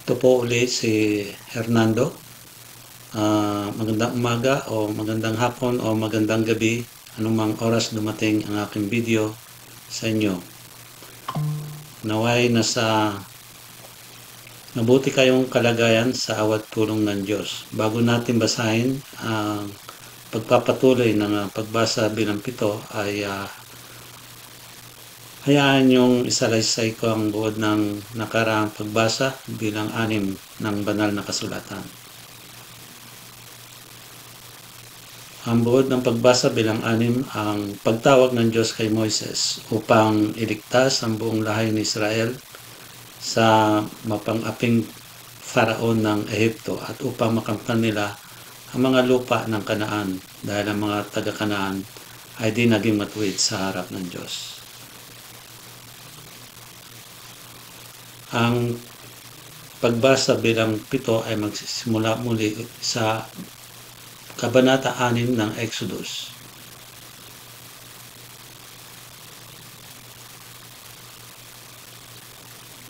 Ito po uli si Hernando. Magandang umaga o magandang hapon o magandang gabi, anumang oras dumating ang aking video sa inyo. Naway nasa mabuti kayong kalagayan sa awat tulong ng Diyos. Bago natin basahin ang pagpapatuloy ng pagbasa bilang 7 ay hayaan yung isalaysay ko ang buod ng nakaraang pagbasa bilang 6 ng banal na kasulatan. Ang buod ng pagbasa bilang 6 ang pagtawag ng Diyos kay Moises upang iligtas ang buong lahi ni Israel sa mapang-aping Faraon ng Ehipto at upang makamtan nila ang mga lupa ng Kanaan dahil ang mga taga-Kanaan ay di naging matuwid sa harap ng Diyos. Ang pagbasa bilang 7 ay magsisimula muli sa Kabanata 6 ng Exodus.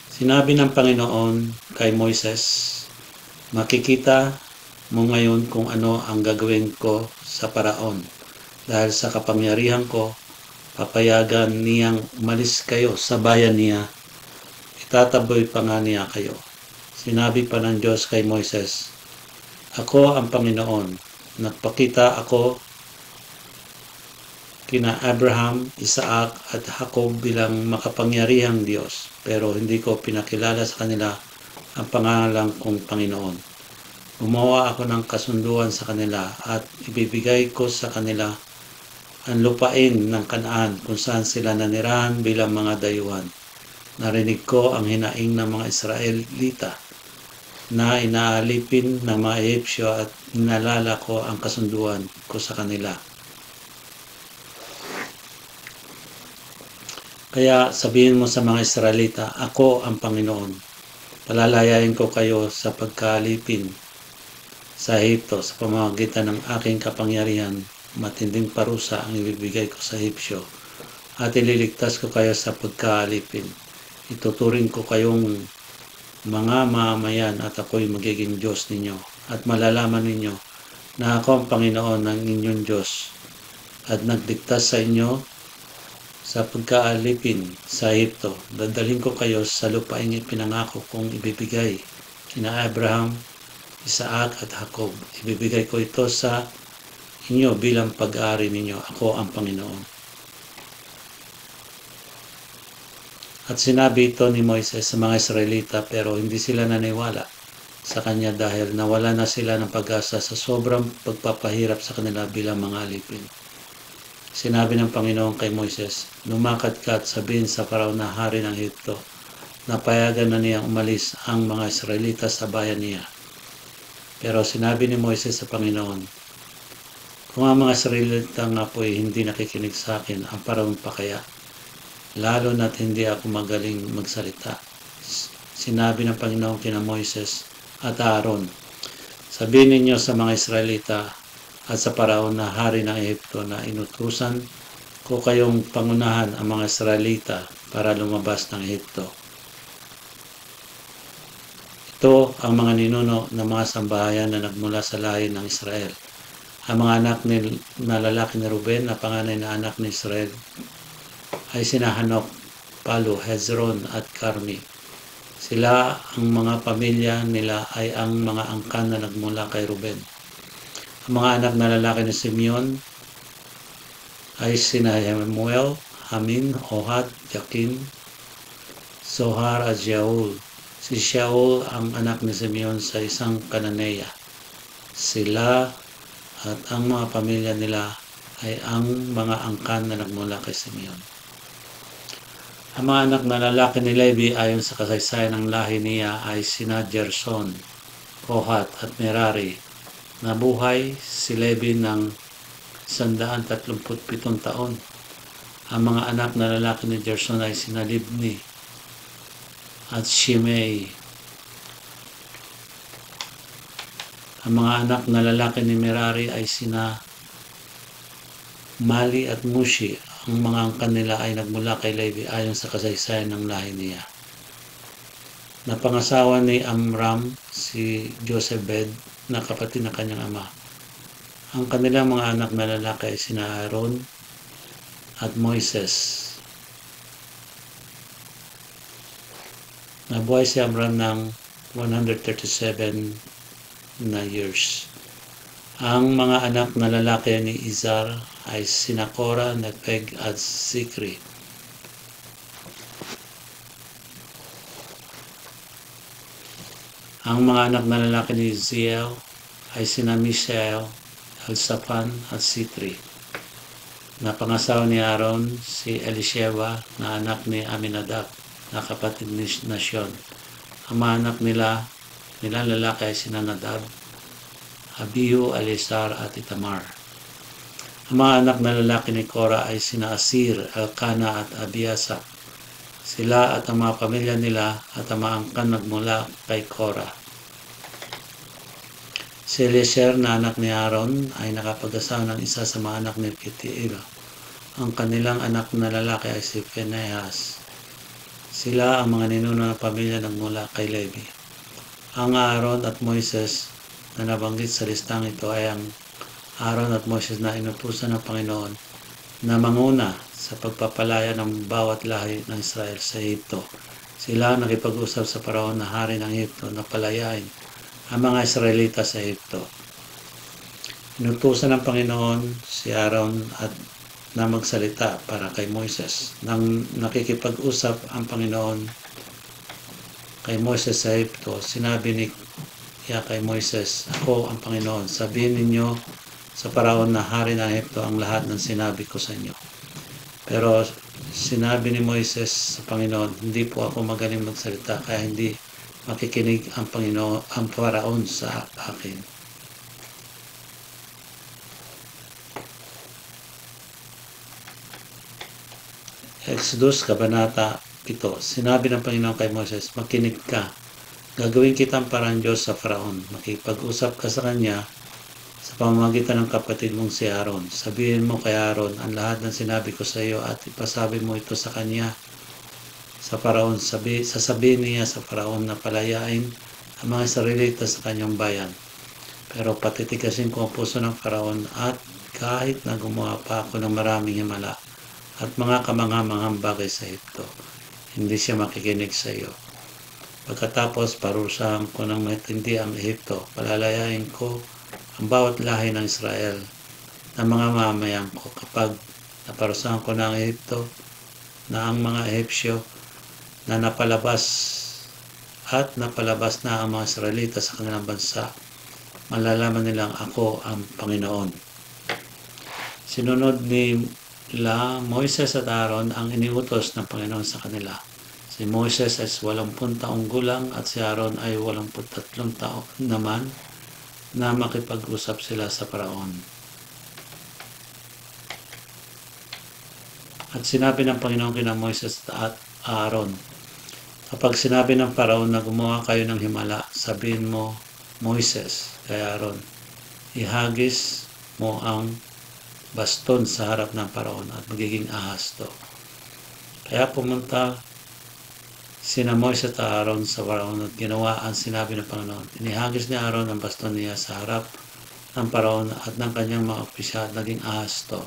Sinabi ng Panginoon kay Moises, "Makikita mo ngayon kung ano ang gagawin ko sa Paraon. Dahil sa kapangyarihan ko, papayagan niyang umalis kayo sa bayan niya. Itataboy pa nga niya kayo." Sinabi pa ng Diyos kay Moises, "Ako ang Panginoon. Nagpakita ako kina Abraham, Isaac at Jacob bilang makapangyarihang Diyos, pero hindi ko pinakilala sa kanila ang pangalan kong Panginoon. Gumawa ako ng kasunduan sa kanila at ibibigay ko sa kanila ang lupain ng Kanaan kung saan sila nanirahan bilang mga dayuhan. Narinig ko ang hinaing ng mga Israelita na inaalipin ng mga Ehipsyo at inalala ko ang kasunduan ko sa kanila. Kaya sabihin mo sa mga Israelita, ako ang Panginoon. Palalayain ko kayo sa pagkaalipin sa Ehipto sa pamamagitan ng aking kapangyarihan. Matinding parusa ang ibibigay ko sa Ehipsyo at ililigtas ko kayo sa pagkaalipin. Ituturing ko kayong mga mamamayan at ako'y magiging Diyos ninyo at malalaman ninyo na ako ang Panginoon ng inyong Diyos at nagligtas sa inyo sa pagkaalipin sa Ehipto. Dadalhin ko kayo sa lupain ipinangako kong ibibigay kina Abraham, Isaac at Jacob. Ibibigay ko ito sa inyo bilang pag-aari ninyo. Ako ang Panginoon." At sinabi ito ni Moises sa mga Israelita, pero hindi sila naniwala sa kanya dahil nawala na sila ng pag-asa sa sobrang pagpapahirap sa kanila bilang mga alipin. Sinabi ng Panginoon kay Moises, "Lumakad ka at sabihin sa Faraon na hari ng Ehipto na payagan na niyang umalis ang mga Israelita sa bayan niya." Pero sinabi ni Moises sa Panginoon, "Kung ang mga Israelita nga po ay hindi nakikinig sa akin, ang Faraon pa kaya? Lalo na't hindi ako magaling magsalita." Sinabi ng Panginoon kina Moises at Aaron, "Sabihin ninyo sa mga Israelita at sa Paraon na hari ng Ehipto na inutusan ko kayong pangunahan ang mga Israelita para lumabas ng Ehipto. Ito ang mga ninuno ng mga sambahayan na nagmula sa lahi ng Israel. Ang mga anak na lalaki ni Ruben na panganay na anak ni Israel ay sina Hanok, Palu, Hezron at Carmi. Sila ang mga pamilya nila ay ang mga angkan na nagmula kay Ruben. Ang mga anak na lalaki ni Simeon ay sina Hemuel, Hamin, Ohad, Jakin, Zohar at Shaul. Si Shaul ang anak ni Simeon sa isang Kananeya. Sila at ang mga pamilya nila ay ang mga angkan na nagmula kay Simeon. Ang mga anak na lalaki ni Levi ayon sa kasaysayan ng lahi niya ay sina Gerson, Kohat at Merari. Nabuhay si Levi ng 137 taon. Ang mga anak na lalaki ni Gerson ay sina Libni at Shimei. Ang mga anak na lalaki ni Merari ay sina Mali at Mushi. Ang mga angkan nila ay nagmula kay Levi ayon sa kasaysayan ng lahi niya. Napangasawa ni Amram si Jochebed na kapatid ng kanyang ama. Ang kanilang mga anak na lalaki ay sina Aaron at Moises. Nabuhay si Amram ng 137 na years. Ang mga anak na lalaki ni Izhar ay sina Korah, Nepheg at Zikri. Ang mga anak na lalaki ni Ziel ay sina Mishael, Elzaphan at Sitri. Napangasawa ni Aaron si Elisheva na anak ni Aminadab na kapatid ni Nashon. Ang mga anak nilang lalaki ay sina Nadab, Abihu, Eleazar at Itamar. Ang mga anak na lalaki ni Korah ay sina Asir, Elkanah at Abiasap. Sila at ang mga pamilya nila at ang mga angkan nagmula kay Korah. Si Eliezer na anak ni Aaron ay nakapag-asawa ng isa sa mga anak ni Pitiel. Ang kanilang anak na lalaki ay si Phinehas. Sila ang mga ninuno ng pamilya nagmula kay Levi. Ang Aaron at Moises na nabanggit sa listang ito ay ang Aaron at Moises na inutusan ng Panginoon na manguna sa pagpapalaya ng bawat lahi ng Israel sa Egypto. Sila ang nakipag-usap sa Paraon na hari ng Egypto na palayain ang mga Israelita sa Egypto. Inutusan ng Panginoon si Aaron at na magsalita para kay Moises. Nang nakikipag-usap ang Panginoon kay Moises sa Egypto, sinabi niya kay Moises, "Ako ang Panginoon, sabihin ninyo sa Paraon na hari ng Egypto ang lahat ng sinabi ko sa inyo." Pero sinabi ni Moises sa Panginoon, "Hindi po ako magaling magsalita, kaya hindi makikinig ang Panginoon, ang Paraon sa akin." Exodus, Kabanata 7. Sinabi ng Panginoon kay Moses, "Makinig ka. Gagawin kitang parang Diyos sa Paraon. Makipag-usap ka sa kanya sa pamamagitan ng kapatid mong si Aaron. Sabihin mo kay Aaron ang lahat ng sinabi ko sa iyo at ipasabi mo ito sa kanya sa Paraon. Sasabihin niya sa Paraon na palayain ang mga Israelita sa kanyang bayan. Pero patitigasin ko ang puso ng Paraon at kahit na gumawa pa ako ng maraming himala at mga kamangamanghang bagay sa Egypto, hindi siya makikinig sa iyo. Pagkatapos parusahan ko ng matindi ang Egypto, palalayain ko ang bawat lahi ng Israel na mga mamayan ko kapag naparusahan ko ng Egypto na ang mga Egyptyo na napalabas na ang mga Israelita sa kanilang bansa, malalaman nilang ako ang Panginoon." Sinunod nila Moises at Aaron ang iniutos ng Panginoon sa kanila. Si Moises ay 80 taong gulang at si Aaron ay 83 taon naman na makipag-usap sila sa Paraon. At sinabi ng Panginoon kina Moises at Aaron, "Kapag sinabi ng Paraon na gumawa kayo ng himala, sabihin mo, Moises, kay Aaron, ihagis mo ang baston sa harap ng Paraon at magiging ahas to." Kaya pumunta sina Moises at Aaron sa Paraon at ginawa ang sinabi ng Panginoon. Inihagis ni Aaron ang baston niya sa harap ng Paraon at ng kanyang mga opisyal at naging ahas to.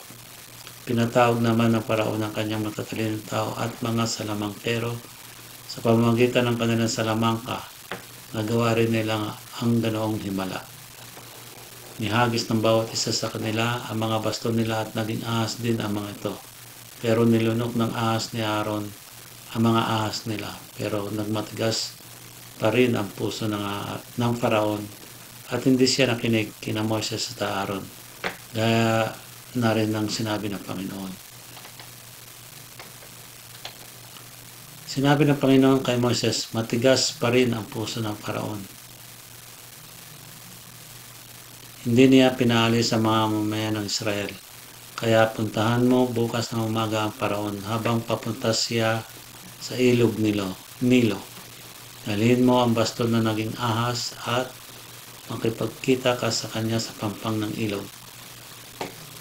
Pinatawag naman ng Paraon ang kanyang matatalinong tao at mga salamangkero sa pamamagitan ng kanilang salamangka. Nagawa rin nila ang ganoong himala. Nihagis ng bawat isa sa kanila ang mga baston nila at naging ahas din ang mga ito. Pero nilunok ng ahas ni Aaron ang mga ahas nila. Pero nagmatigas pa rin ang puso ng Paraon at hindi siya nakinig kina Moises at Aaron. Gaya na rin ang sinabi ng Panginoon. Sinabi ng Panginoon kay Moises, matigas pa rin ang puso ng Paraon. Hindi niya pinaalis ang mga mamayan ng Israel. Kaya puntahan mo bukas ng umaga ang Paraon habang papunta siya sa ilog Nilo. Dalhin mo ang baston na naging ahas at makipagkita ka sa kanya sa pampang ng ilog.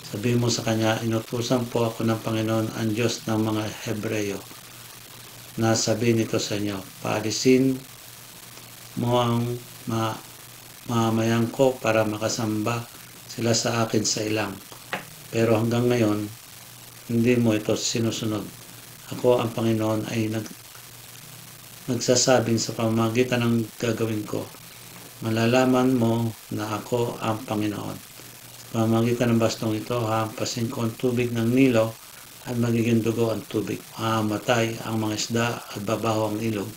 Sabihin mo sa kanya, inutusan po ako ng Panginoon ang Diyos ng mga Hebreyo na sabihin ito sa inyo, paalisin mo ang mamamayan ko para makasamba sila sa akin sa ilang. Pero hanggang ngayon, hindi mo ito sinusunod. Ako ang Panginoon ay nagsasabing sa pamamagitan ng gagawin ko, malalaman mo na ako ang Panginoon. Sa pamamagitan ng bastong ito, hampasin ko ang tubig ng Nilo at magiging dugo ang tubig. Mamamatay ang mga isda at babaho ang ilog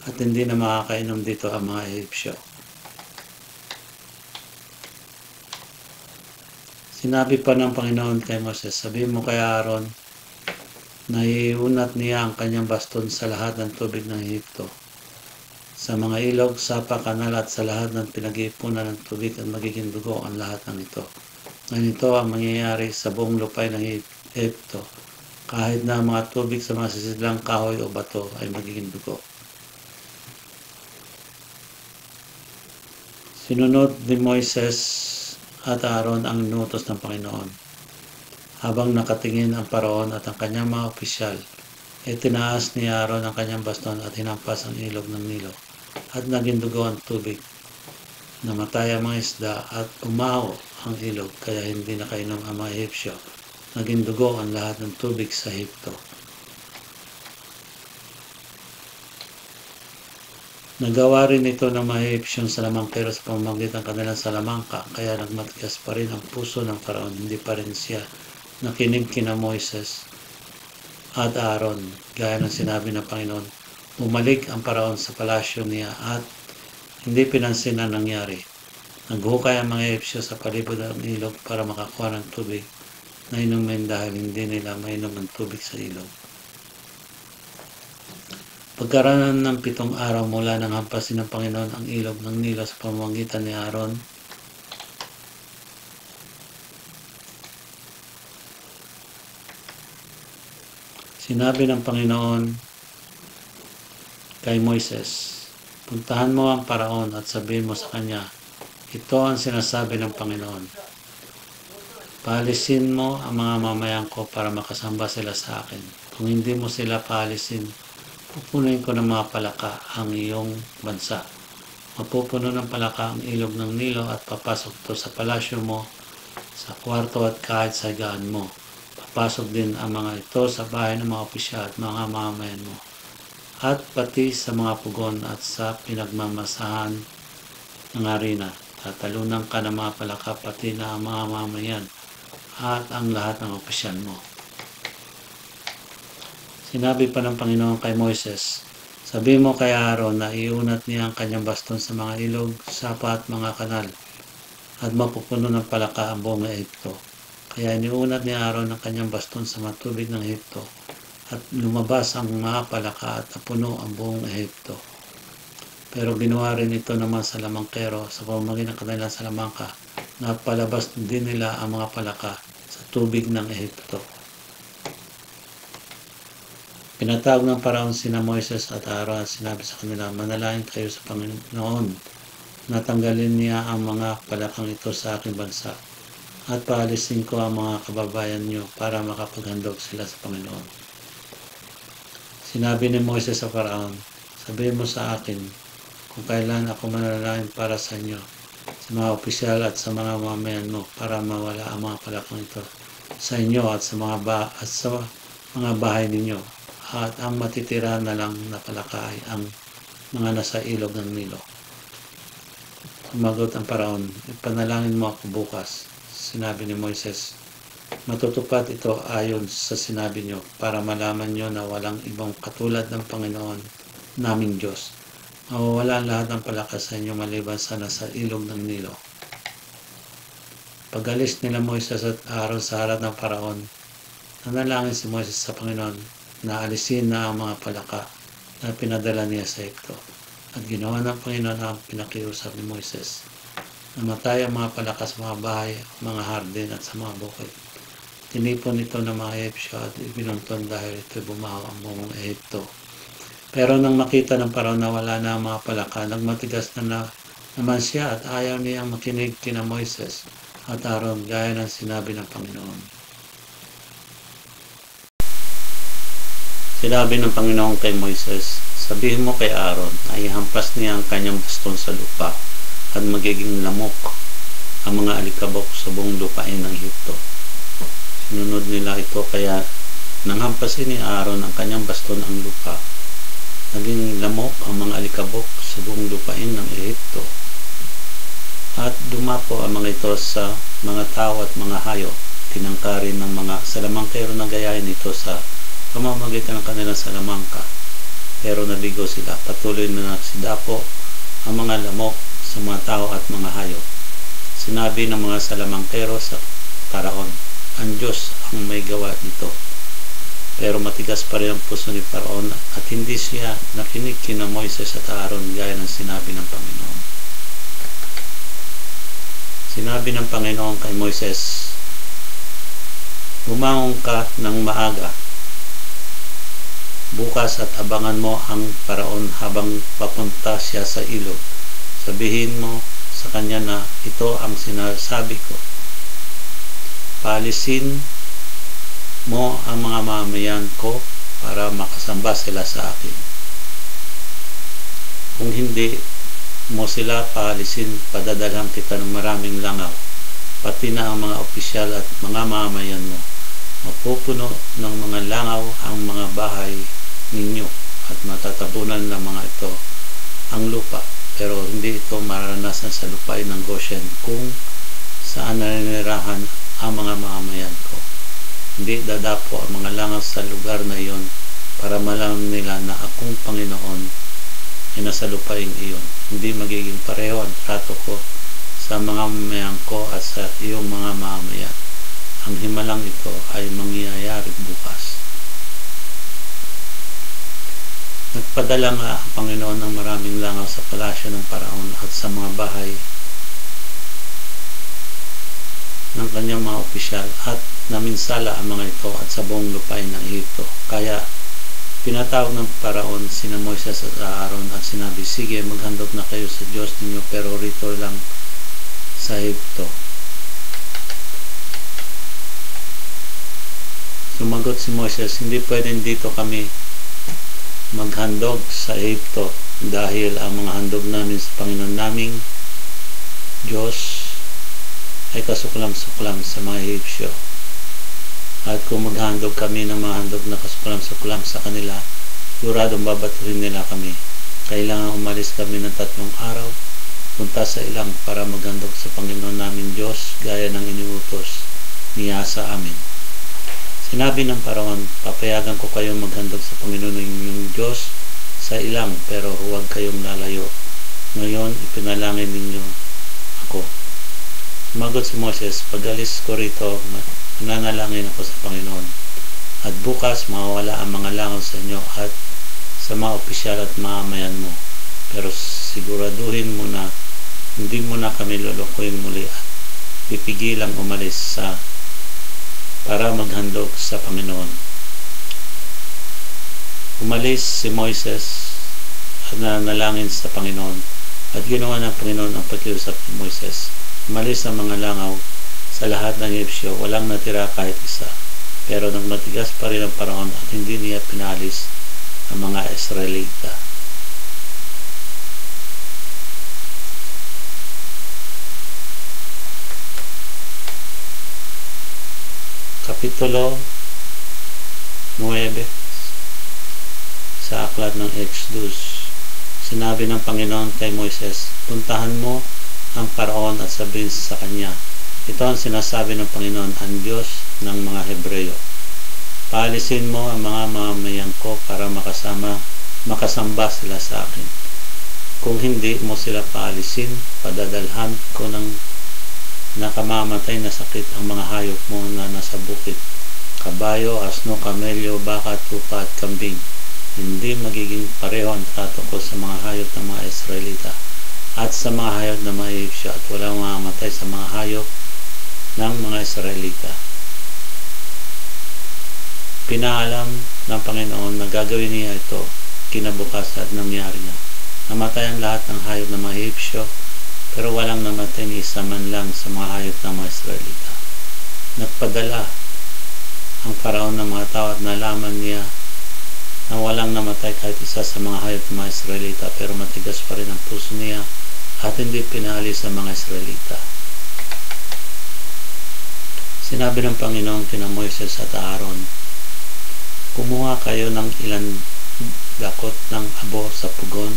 at hindi na makakainom dito ang mga Ehipsyo. Sinabi pa ng Panginoon kay Moses, sabihin mo kay Aaron na iunat niya ang kanyang baston sa lahat ng tubig ng Ehipto, sa mga ilog, sapa, kanal at sa lahat ng pinag-iipunan ng tubig at magiging dugo ang lahat ng ito. Ngayon ito ang mangyayari sa buong lupay ng Ehipto, kahit na ang mga tubig sa mga sisidlang kahoy o bato ay magiging dugo. Sinunod ni Moises at Aaron ang inutos ng Panginoon. Habang nakatingin ang Paraon at ang kanyang mga opisyal, tinaas ni Aaron ang kanyang baston at hinampas ang ilog ng Nilo at naging dugo ang tubig. Namatay ang mga isda at umaho ang ilog kaya hindi nakainom ang mga Ehipsyo. Naging dugo ang lahat ng tubig sa Ehipto. Nagawa rin ito ng mga Ehipsyong salamangkero sa pamamagitan ng kanilang salamangka, kaya nagmatigas pa rin ang puso ng Paraon, hindi pa rin siya nakinig kina Moises at Aaron, gaya ng sinabi ng Panginoon. Bumalik ang Paraon sa palasyo niya at hindi pinansin ang nangyari. Naghukay ang mga Ehipsyo sa palibot ng ilog para makakuha ng tubig na inumin dahil hindi nila mainom ang tubig sa ilog. Pagkaraan ng 7 araw mula nang hampasin ng Panginoon ang ilog ng Nilo sa pamamagitan ni Aaron, sinabi ng Panginoon kay Moises, puntahan mo ang Paraon at sabihin mo sa kanya, ito ang sinasabi ng Panginoon. Paalisin mo ang mga mamayan ko para makasamba sila sa akin. Kung hindi mo sila paalisin, pupunuin ko ng mga palaka ang iyong bansa. Mapupuno ng palaka ang ilog ng Nilo at papasok ito sa palasyo mo, sa kwarto at kahit sa higaan mo. Papasok din ang mga ito sa bahay ng mga opisyal at mga mamamayan mo, at pati sa mga pugon at sa pinagmamasahan ng arena. Tatalunan ka ng mga palaka pati na ang mga mamamayan at ang lahat ng opisyal mo. Sinabi pa ng Panginoon kay Moises, sabihin mo kay Aaron na iunat niya ang kanyang baston sa mga ilog, sapa at mga kanal, at mapupuno ng palaka ang buong Ehipto. Kaya iniunat ni Aaron ang kanyang baston sa mga tubig ng Ehipto, at lumabas ang mga palaka at napuno ang buong Ehipto. Pero ginawa rin ito naman sa lamangkero sa pamamagitan ng kanilang salamangka, na palabas din nila ang mga palaka sa tubig ng Ehipto. Pinatawag ng Paraon sina Moises at Aaron at sinabi sa kanila, manalangin kayo sa Panginoon na tanggalin niya ang mga palakang ito sa aking bansa at paalisin ko ang mga kababayan niyo para makapaghandog sila sa Panginoon. Sinabi ni Moises sa Paraon, sabihin mo sa akin kung kailan ako manalangin para sa inyo, sa mga opisyal at sa mga mamayan mo para mawala ang mga palakang ito sa inyo at sa mga bahay ninyo. At ang matitira na lang na palaka ay ang mga nasa ilog ng Nilo. Sumagot ang Paraon, ipanalangin mo ako bukas. Sinabi ni Moises, matutupad ito ayon sa sinabi niyo para malaman niyo na walang ibang katulad ng Panginoon naming Diyos. Mawawala lahat ng palaka sa inyo maliban sa nasa ilog ng Nilo. Pag-alis nila Moises at Aaron sa harap ng Paraon, nanalangin si Moises sa Panginoon na alisin na ang mga palaka na pinadala niya sa Ehipto. At ginawa ng Panginoon ang pinakiusap ni Moises. Namatay ang mga palaka sa mga bahay, mga hardin at sa mga bukid. Tinipon ito ng mga Ehipsyo at ibinuntun dahil ito bumaho ang buong Ehipto. Pero nang makita ng Paraon na wala na ang mga palaka, nagmatigas na naman siya at ayaw niyang makinig kina Moises at Aaron gaya ng sinabi ng Panginoon. Sinabi ng Panginoon kay Moises, Sabihin mo kay Aaron na ihampas niya ang kanyang baston sa lupa at magiging lamok ang mga alikabok sa buong lupain ng Ehipto. Sinunod nila ito, kaya nang hampasin ni Aaron ang kanyang baston ang lupa, naging lamok ang mga alikabok sa buong lupain ng Ehipto. At dumapo ang mga ito sa mga tao at mga hayop. Tinangkarin ng mga salamangkero na gayahin ito sa pamamagitan ng kanilang salamangka. Pero nabigo sila. Patuloy na nagsidapo ang mga lamok sa mga tao at mga hayop. Sinabi ng mga salamangkero sa Paraon, ang Diyos ang may gawa nito. Pero matigas pa rin ang puso ni Paraon at hindi siya nakinig kina Moises at Aaron gaya ng sinabi ng Panginoon. Sinabi ng Panginoon kay Moises, bumangon ka ng maaga bukas at abangan mo ang Paraon habang papunta siya sa ilog. Sabihin mo sa kanya na ito ang sinasabi ko. Paalisin mo ang mga mamayan ko para makasamba sila sa akin. Kung hindi mo sila paalisin, padadalhan kita ng maraming langaw, pati na ang mga opisyal at mga mamayan mo. Mapupuno ng mga langaw ang mga bahay ninyo at matatabunan ng mga ito ang lupa, pero hindi ito mararanasan sa lupain ng Goshen kung saan naninirahan ang mga mamayan ko. Hindi dadapo ang mga langaw sa lugar na iyon para malaman nila na akong Panginoon ay nasa lupain iyon. Hindi magiging pareho ang trato ko sa mga mamayan ko at sa iyong mga mamayan. Ang himalang ito ay mangyayari bukas. Nagpadala nga ang Panginoon ng maraming langaw sa palasyo ng Paraon at sa mga bahay ng kanyang mga opisyal at naminsala ang mga ito at sa buong lupain ng Ehipto. Kaya pinatawag ng Paraon sina Moises at Aaron at sinabi, sige, maghandog na kayo sa Diyos ninyo, pero rito lang sa Ehipto. Sumagot si Moises, hindi pwedeng dito kami maghandog sa Ehipto dahil ang mga handog namin sa Panginoon naming Diyos ay kasuklam-suklam sa mga Ehipsyo. At kung maghandog kami ng mga handog na kasuklam-suklam sa kanila, siguradong babatuhin nila kami. Kailangan umalis kami ng 3 araw, punta sa ilang para maghandog sa Panginoon namin Diyos gaya ng iniutos niya sa amin. Sinabi ng Paraon, papayagan ko kayong maghandog sa Panginoon ninyong Diyos sa ilang, pero huwag kayong lalayo. Ngayon, ipinalangin ninyo ako. Sumagot si Moses, pag-alis ko rito, mananalangin ako sa Panginoon. At bukas, mawawala ang mga langaw sa inyo at sa mga opisyal at mamayan mo. Pero siguraduhin mo na hindi mo na kami lulukuin muli at pipigilang umalis para maghandog sa Panginoon. Umalis si Moises at nanalangin sa Panginoon at ginawa ng Panginoon ang pakiusap ni Moises. Umalis ang mga langaw sa lahat ng Ehipsyo, walang natira kahit isa. Pero nang matigas pa rin ang Paraon at hindi niya pinalis ang mga Israelita. Kapitulo 9 sa aklat ng Exodus. Sinabi ng Panginoon kay Moises, puntahan mo ang Paraon at sabihin sa kanya, ito ang sinasabi ng Panginoon, ang Diyos ng mga Hebreyo. Paalisin mo ang mga mamayan ko para makasamba sila sa akin. Kung hindi mo sila paalisin, padadalhan ko ng nakamamatay na sakit ang mga hayop mo na nasa bukid, kabayo, asno, kamelyo, baka, tupa at kambing. Hindi magiging pareho ang trato ko sa mga hayop ng mga Israelita at sa mga hayop ng mga Ehipsyo, at walang mamamatay sa mga hayop ng mga Israelita. Pinaalam ng Panginoon na gagawin niya ito kinabukasan at nangyari na. Namatay ang lahat ng hayop ng mga Ehipsyo, pero walang namatay ni isa man lang sa mga hayop ng mga Israelita. Nagpadala ang Paraon ng mga tao at nalaman niya na walang namatay kahit isa sa mga hayop ng mga Israelita, pero matigas pa rin ang puso niya at hindi pinaalis ng mga Israelita. Sinabi ng Panginoon kina Moises at Aaron, kumuha kayo ng ilang dakot ng abo sa pugon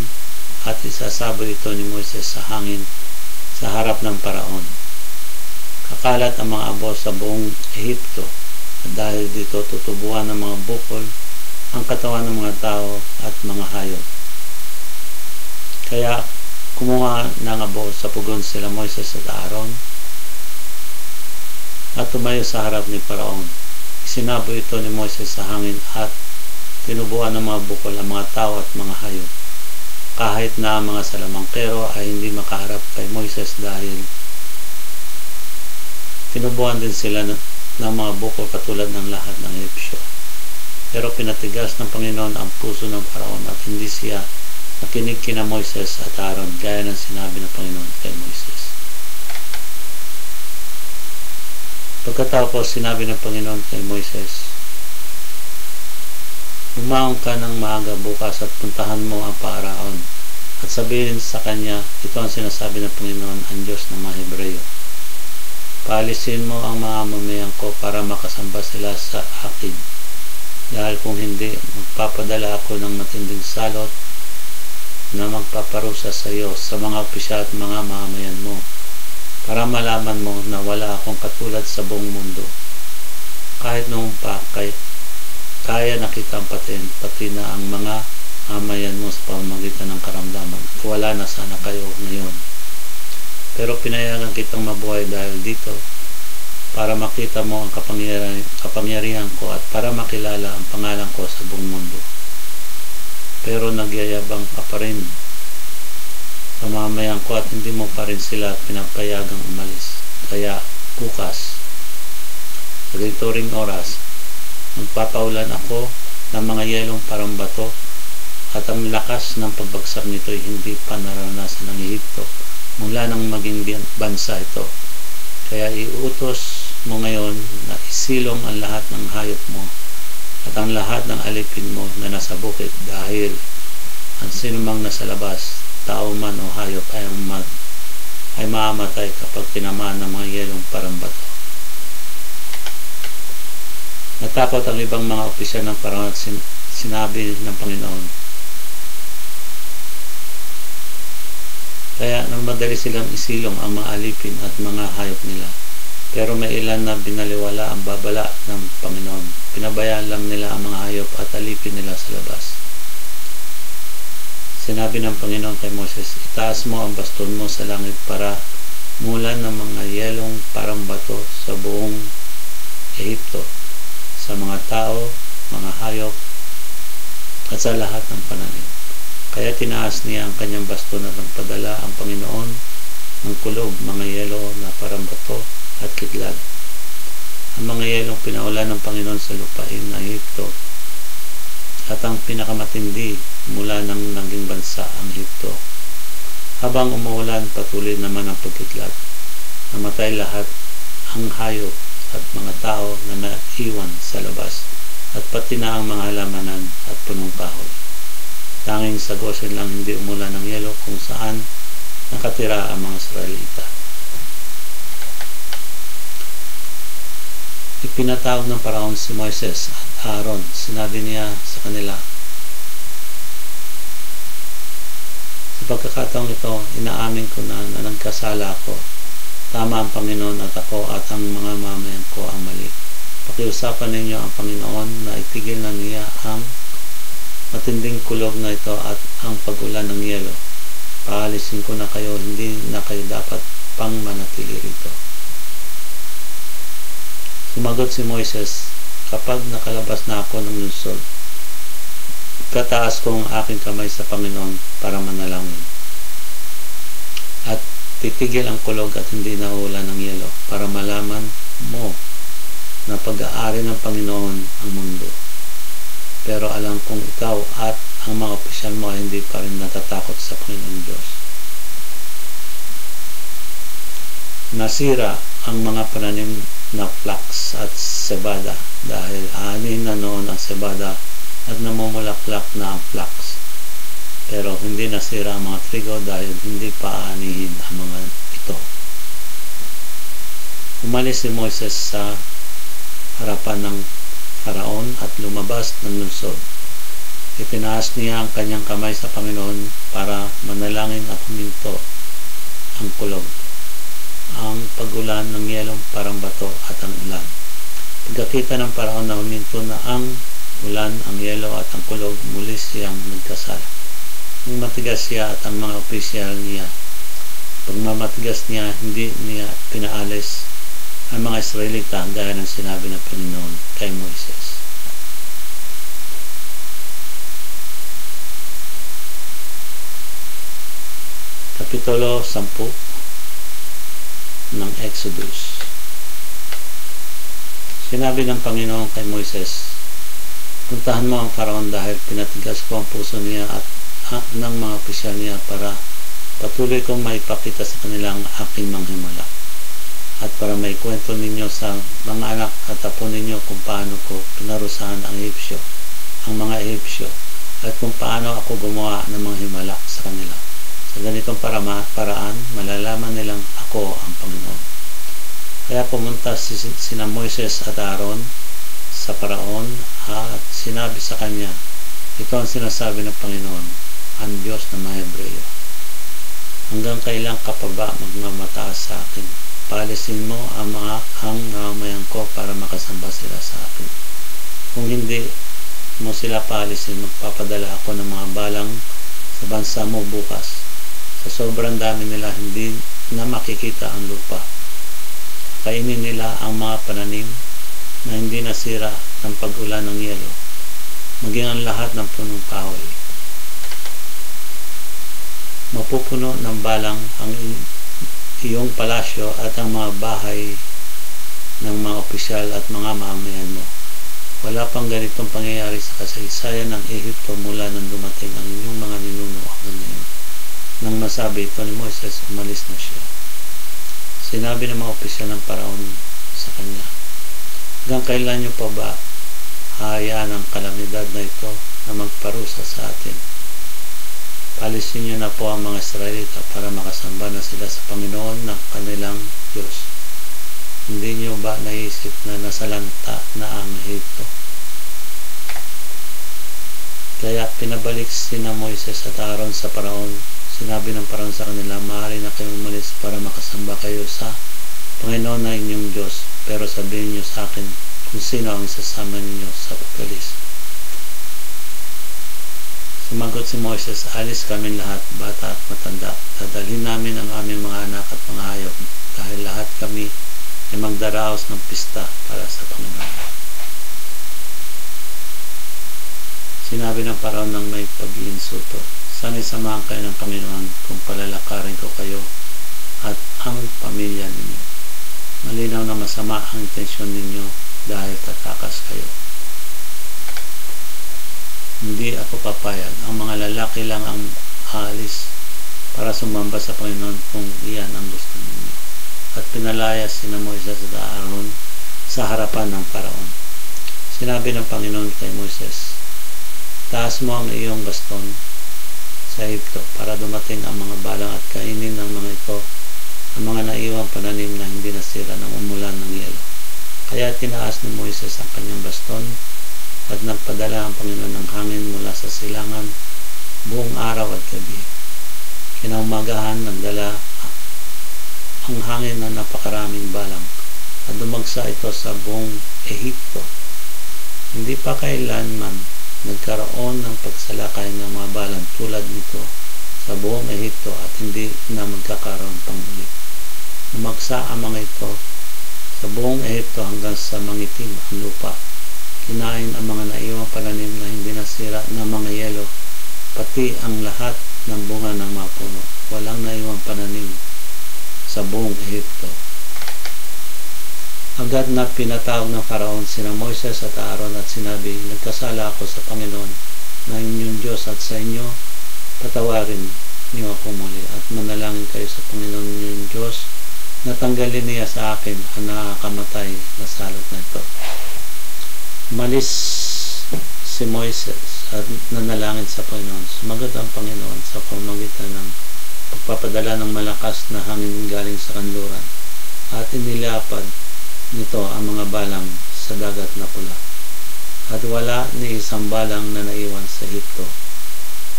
at isasaboy ito ni Moises sa hangin sa harap ng Paraon. Kakalat ang mga abo sa buong Ehipto at dahil dito tutubuan ng mga bukol ang katawan ng mga tao at mga hayop. Kaya kumuha ng abo sa pugon sila Moises at Aaron at tumayo sa harap ni Paraon. Isinaboy ito ni Moises sa hangin at tinubuan ng mga bukol ang mga tao at mga hayop. Kahit na ang mga salamangkero ay hindi makaharap kay Moises dahil tinubuan din sila ng mga bukol katulad ng lahat ng Ehipsyo. Pero pinatigas ng Panginoon ang puso ng Paraon at hindi siya nakinig kina Moises at Aaron gaya ng sinabi ng Panginoon kay Moises. Pagkatapos sinabi ng Panginoon kay Moises, umaon ka ng maaga bukas at puntahan mo ang Paraon at sabihin sa kanya, ito ang sinasabi ng Panginoon, ang Diyos ng mga Hebreyo. Paalisin mo ang mga mamayan ko para makasamba sila sa akin. Dahil kung hindi, magpapadala ako ng matinding salot na magpaparusa sa iyo, sa mga opisyal at mga mamamayan mo, para malaman mo na wala akong katulad sa buong mundo. Kahit noon pa, kaya nakita ang pati na ang mga mamayan mo sa pamamagitan ng karamdaman at wala na sana kayo ngayon. Pero pinayagan kitang mabuhay dahil dito para makita mo ang kapangyarihan ko at para makilala ang pangalan ko sa buong mundo. Pero nagyayabang ka pa rin sa mamayan ko at hindi mo pa rin sila pinapayagang umalis. Kaya bukas, sa ganito ring oras, magpapaulan ako ng mga yelong parang bato at ang lakas ng pagbagsak nito ay hindi pa naranasan ng Ehipto mula nang maging bansa ito. Kaya iutos mo ngayon na isilong ang lahat ng hayop mo at ang lahat ng alipin mo na nasa bukid dahil ang sinumang nasa labas, tao man o hayop ay maamatay kapag tinamaan ng mga yelong parang bato. Natakot ang ibang mga opisyal ng Paraon at sinabi ng Panginoon. Kaya nang madali silang isilong ang mga alipin at mga hayop nila. Pero may ilan na binaliwala ang babala ng Panginoon. Pinabayaan lang nila ang mga hayop at alipin nila sa labas. Sinabi ng Panginoon kay Moses, itaas mo ang baston mo sa langit para mulan ng mga yelong parang bato sa buong Ehipto, sa mga tao, mga hayop, at sa lahat ng pananim. Kaya tinaas niya ang kanyang baston at nagpadala ang Panginoon ng kulog, mga yelo na parang bato at kidlat. Ang mga yelong pinaulan ng Panginoon sa lupain ng Ehipto at ang pinakamatindi mula ng naging bansa ang Ehipto. Habang umuulan, patuloy naman ang pagkidlat. Namatay lahat ang hayop at mga tao na naiwan sa labas at pati na ang mga halamanan at punong kahoy. Tanging sa Gosen lang hindi umulan ng yelo kung saan nakatira ang mga Israelita. Ipinatawag ng Paraon si Moises at Aaron. Sinabi niya sa kanila, sa pagkakataong ito, inaamin ko na nagkasala ako. Tama ang Panginoon at ako at ang mga mamayan ko ang mali. Pakiusapan ninyo ang Panginoon na itigil na niya ang matinding kulog na ito at ang pag-ulan ng yelo. Paalisin ko na kayo, hindi na kayo dapat pang manatili rito. Sumagot si Moises, kapag nakalabas na ako ng lungsod, kataas ko ang aking kamay sa Panginoon para manalangin. At titigil ang kulog at hindi na ulan ng yelo para malaman mo na pag-aari ng Panginoon ang mundo. Pero alam kong ikaw at ang mga opisyal mo ay hindi pa rin natatakot sa Panginoon Diyos. Nasira ang mga pananim na flax at cebada dahil ani na noon ang cebada at namumulaklak na ang flax. Pero hindi nasira ang mga trigo dahil hindi pa aanihin ang mga ito. Umalis si Moises sa harapan ng Faraon at lumabas ng lungsod. Itinaas niya ang kanyang kamay sa Panginoon para manalangin at huminto ang kulog, ang pag-ulan ng yelong parang bato at ang ulan. Pagkakita ng Faraon na huminto na ang ulan, ang yelo at ang kulog, muli siyang nagkasal. Nung matigas siya at ang mga opisyal niya, pagmamatigas niya, hindi niya pinaalis ang mga Israelita gaya ng sinabi ng Panginoon kay Moises. Kapitulo 10 ng Exodus. Sinabi ng Panginoon kay Moises, puntahan mo ang Faraon dahil pinatigas ko ang puso niya at ng mga opisyal niya para patuloy kong maipakita sa kanilang aking manghimala. At para may kwento ninyo sa mga anak at apo ninyo kung paano ko pinarusahan ang mga Ehipsyo, at kung paano ako gumawa ng mga himala sa kanila. Sa ganitong paraan, malalaman nilang ako ang Panginoon. Kaya pumunta sina Moises at Aaron sa Faraon at sinabi sa kanya, ito ang sinasabi ng Panginoon, ang Diyos ng mga Hebreyo. Hanggang kailan ka pa ba magmamataas sa akin? Paalisin mo ang mamamayan ko para makasamba sila sa akin. Kung hindi mo sila paalisin, magpapadala ako ng mga balang sa bansa mo bukas. Sa sobrang dami nila, hindi na makikita ang lupa. Kainin nila ang mga pananim na hindi nasira ng pag-ulan ng yelo, maging ang lahat ng punong kahoy. Mapupuno ng balang ang iyong palasyo at ang mga bahay ng mga opisyal at mga mamamayan mo. Wala pang ganitong pangyayari sa kasaysayan ng Ehipto mula nang dumating ang inyong mga ninuno hanggang ngayon. Nang masabi ito ni Moises, umalis na siya. Sinabi ng mga opisyal ng Faraon sa kanya, hanggang kailan niyo pa ba hahayaan ang kalamidad na ito na magparusa sa atin? Paalisin niyo na po ang mga Israelita para makasamba na sila sa Panginoon ng kanilang Diyos. Hindi niyo ba naisip na nasalanta na ang Ehipto? Kaya pinabalik sina Moises at Aaron sa Faraon. Sinabi ng Faraon sa kanila, maaari na kayo umalis para makasamba kayo sa Panginoon na inyong Diyos. Pero sabihin niyo sa akin kung sino ang isasama ninyo sa pagkalis. Sumagot si Moises, alis kami lahat, bata at matanda. Dadalhin namin ang aming mga anak at mga hayop dahil lahat kami ay magdaraos ng pista para sa Panginoon. Sinabi ng Faraon ng may pag-iinsulto, sana'y samahan kayo ng Panginoon kung palalakarin ko kayo at ang pamilya ninyo. Malinaw na masama ang intensyon ninyo dahil tatakas kayo. Hindi ako papayag. Ang mga lalaki lang ang aalis para sumamba sa Panginoon kung iyan ang gusto ninyo. At pinalaya sina Moises at Aaron sa harapan ng Faraon. Sinabi ng Panginoon kay Moises, taas mo ang iyong baston sa Ehipto para dumating ang mga balang at kainin ng mga ito ang mga naiwang pananim na hindi nasira ng umulan ng yelo. Kaya tinaas ni Moises ang kanyang baston at nagpadala ang Panginoon ng hangin mula sa silangan buong araw at gabi. Kinaumagahan, nagdala ang hangin na napakaraming balang at dumagsa ito sa buong Ehipto. Hindi pa kailanman nagkaroon ng pagsalakay ng mga balang tulad nito sa buong Ehipto at hindi na magkakaroon pang muli. Dumagsa ang mga ito sa buong Ehipto hanggang sa mangitim ang lupa. Kinain ang mga naiwang pananim na hindi nasira ng mga yelo, pati ang lahat ng bunga ng mga puno. Walang naiwang pananim sa buong Ehipto. Agad na pinatawag ng Faraon sina Moises at Aaron at sinabi, nagkasala ako sa Panginoon na inyong Diyos at sa inyo, patawarin niyo ako muli at manalangin kayo sa Panginoon ninyong Diyos na tanggalin niya sa akin ang nakakamatay na salot na ito. Umalis si Moises at nanalangin sa Panginoon. Sumagot ang Panginoon sa pamamagitan ng pagpapadala ng malakas na hangin galing sa kanluran at inilapad nito ang mga balang sa dagat na pula. At wala ni isang balang na naiwan sa Ehipto.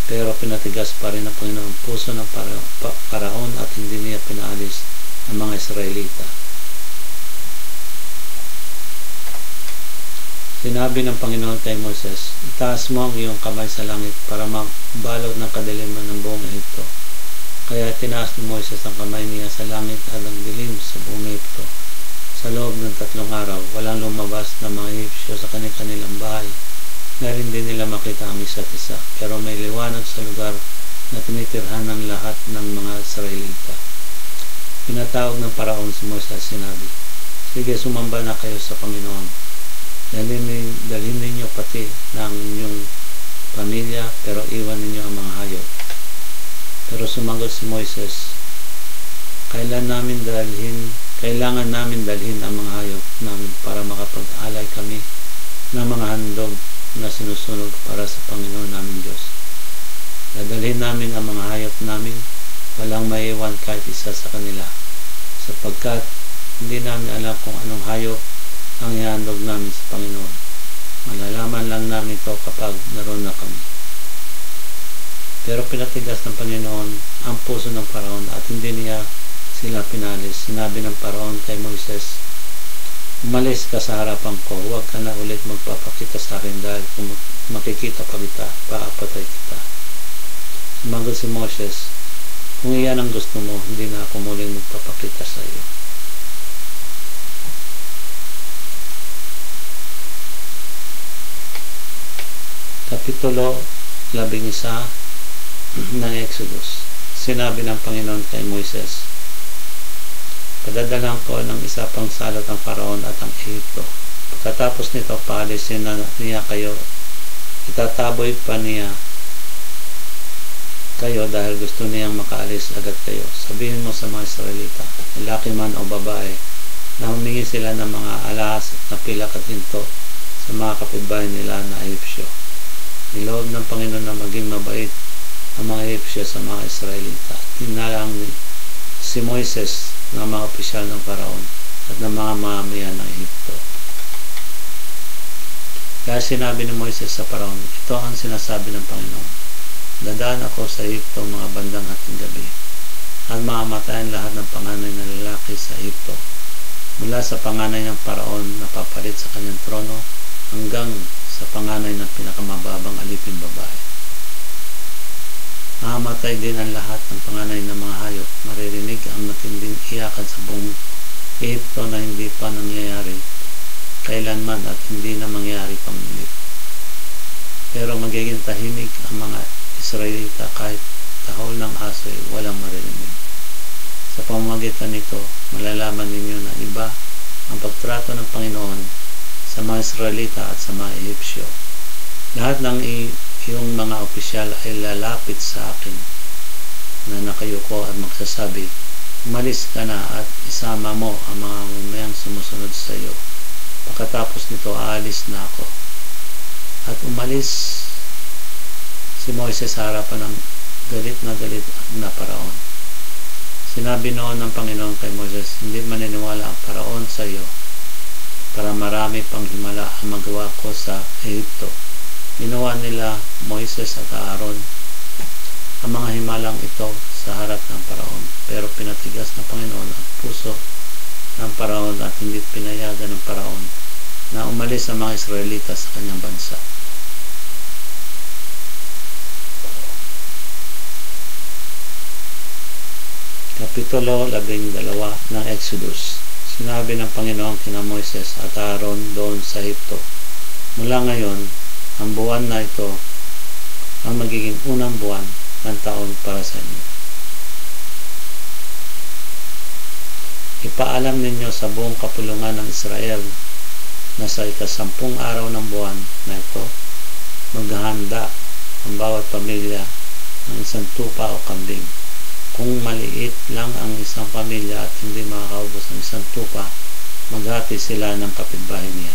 Pero pinatigas pa rin ng Panginoon ang puso ng Paraon at hindi niya pinaalis ang mga Israelita. Sinabi ng Panginoon kay Moises, itaas mo ang iyong kamay sa langit para magbalot ng kadiliman ng buong Ehipto. Kaya tinaas ni Moises ang kamay niya sa langit at ang dilim sa buong Ehipto. Sa loob ng 3 araw, walang lumabas na mga Ehipsyo sa kanilang bahay dahil hindi nila makita ang isa't isa. Pero may liwanag sa lugar na tinitirhan ng lahat ng mga Israelita. Pinatawag ng Paraon si Moises, sinabi, sige, sumamba na kayo sa Panginoon. Dalhin ninyo pati ng inyong pamilya, pero iwan ninyo ang mga hayop. Pero sumagot si Moises, kailangan namin dalhin ang mga hayop namin para makapag-alay kami ng mga handog na sinusunog para sa Panginoon namin Diyos. Dadalhin namin ang mga hayop namin, walang maiwan kahit isa sa kanila, sapagkat hindi namin alam kung anong hayop ang ihandog namin sa Panginoon. Malalaman lang namin ito kapag naroon na kami. Pero pinatigas ng Panginoon ang puso ng Paraon at hindi niya sila pinalis. Sinabi ng Paraon kay Moises, umalis ka sa harapan ko, huwag ka na ulit magpapakita sa akin dahil kung makikita pa kita, paapatay kita. Sumagot si Moses, kung iyan ang gusto mo, hindi na ako muling magpapakita sa iyo. Kapitulo 11 ng Exodus. Sinabi ng Panginoon kay Moises, padadalang ko ng isa pang salot ang Paraon at ang Ehipto. Pagkatapos nito, paalisin na niya kayo. Itataboy pa niya kayo dahil gusto niyang makaalis agad kayo. Sabihin mo sa mga Israelita, lalaki man o babae, na humingi sila ng mga alahas at napilak at hinto sa mga kapitbahay nila na Ehipsyo. Niloob ng Panginoon na maging mabait ang mga Ehipsyo sa mga Israelita. Tinalang si Moises ng mga opisyal ng Paraon at ng mga mamamayan ng Ehipto. Kaya sinabi ni Moises sa Paraon, ito ang sinasabi ng Panginoon, dadaan ako sa Ehipto mga bandang hating gabi at mamatayan lahat ng panganay na lalaki sa Ehipto, mula sa panganay ng Paraon na papalit sa kanyang trono hanggang sa panganay ng pinakamababang alipin babae. Mamatay din ang lahat ng panganay ng mga hayop. Maririnig ang matinding iyakan sa buong Ehipto na hindi pa nangyayari kailanman at hindi na mangyayari pang-ulit. Pero magiging tahimik ang mga Israelita kahit tahol ng aso ay walang maririnig. Sa pamamagitan nito, malalaman ninyo na iba ang pagtrato ng Panginoon sa mga Israelita at sa mga Ehipsyo. Lahat ng iyong mga opisyal ay lalapit sa akin na nakayuko at magsasabi, umalis ka na at isama mo ang mga mamayang sumusunod sa iyo. Pagkatapos nito, aalis na ako. At umalis si Moises sa harapan ng galit na Paraon. Sinabi noon ng Panginoon kay Moises, hindi maniniwala ang Paraon sa iyo para marami pang himala ang magawa ko sa Ehipto. Ginawa nila Moises at Aaron ang mga himalang ito sa harap ng Paraon, pero pinatigas ng Panginoon ang puso ng Paraon at hindi pinayagan ng Paraon na umalis ang mga Israelita sa kanyang bansa. Kapitulo 12 ng Exodus. Sinabi ng Panginoon kina Moises at Aaron doon sa Ehipto, mula ngayon, ang buwan na ito ang magiging unang buwan ng taon para sa inyo. Ipaalam ninyo sa buong kapulungan ng Israel na sa ika-10 araw ng buwan na ito, maghahanda ang bawat pamilya ng isang tupa o kambing. Kung maliit lang ang isang pamilya at hindi makakaubos ang isang tupa, maghati sila ng kapitbahay niya.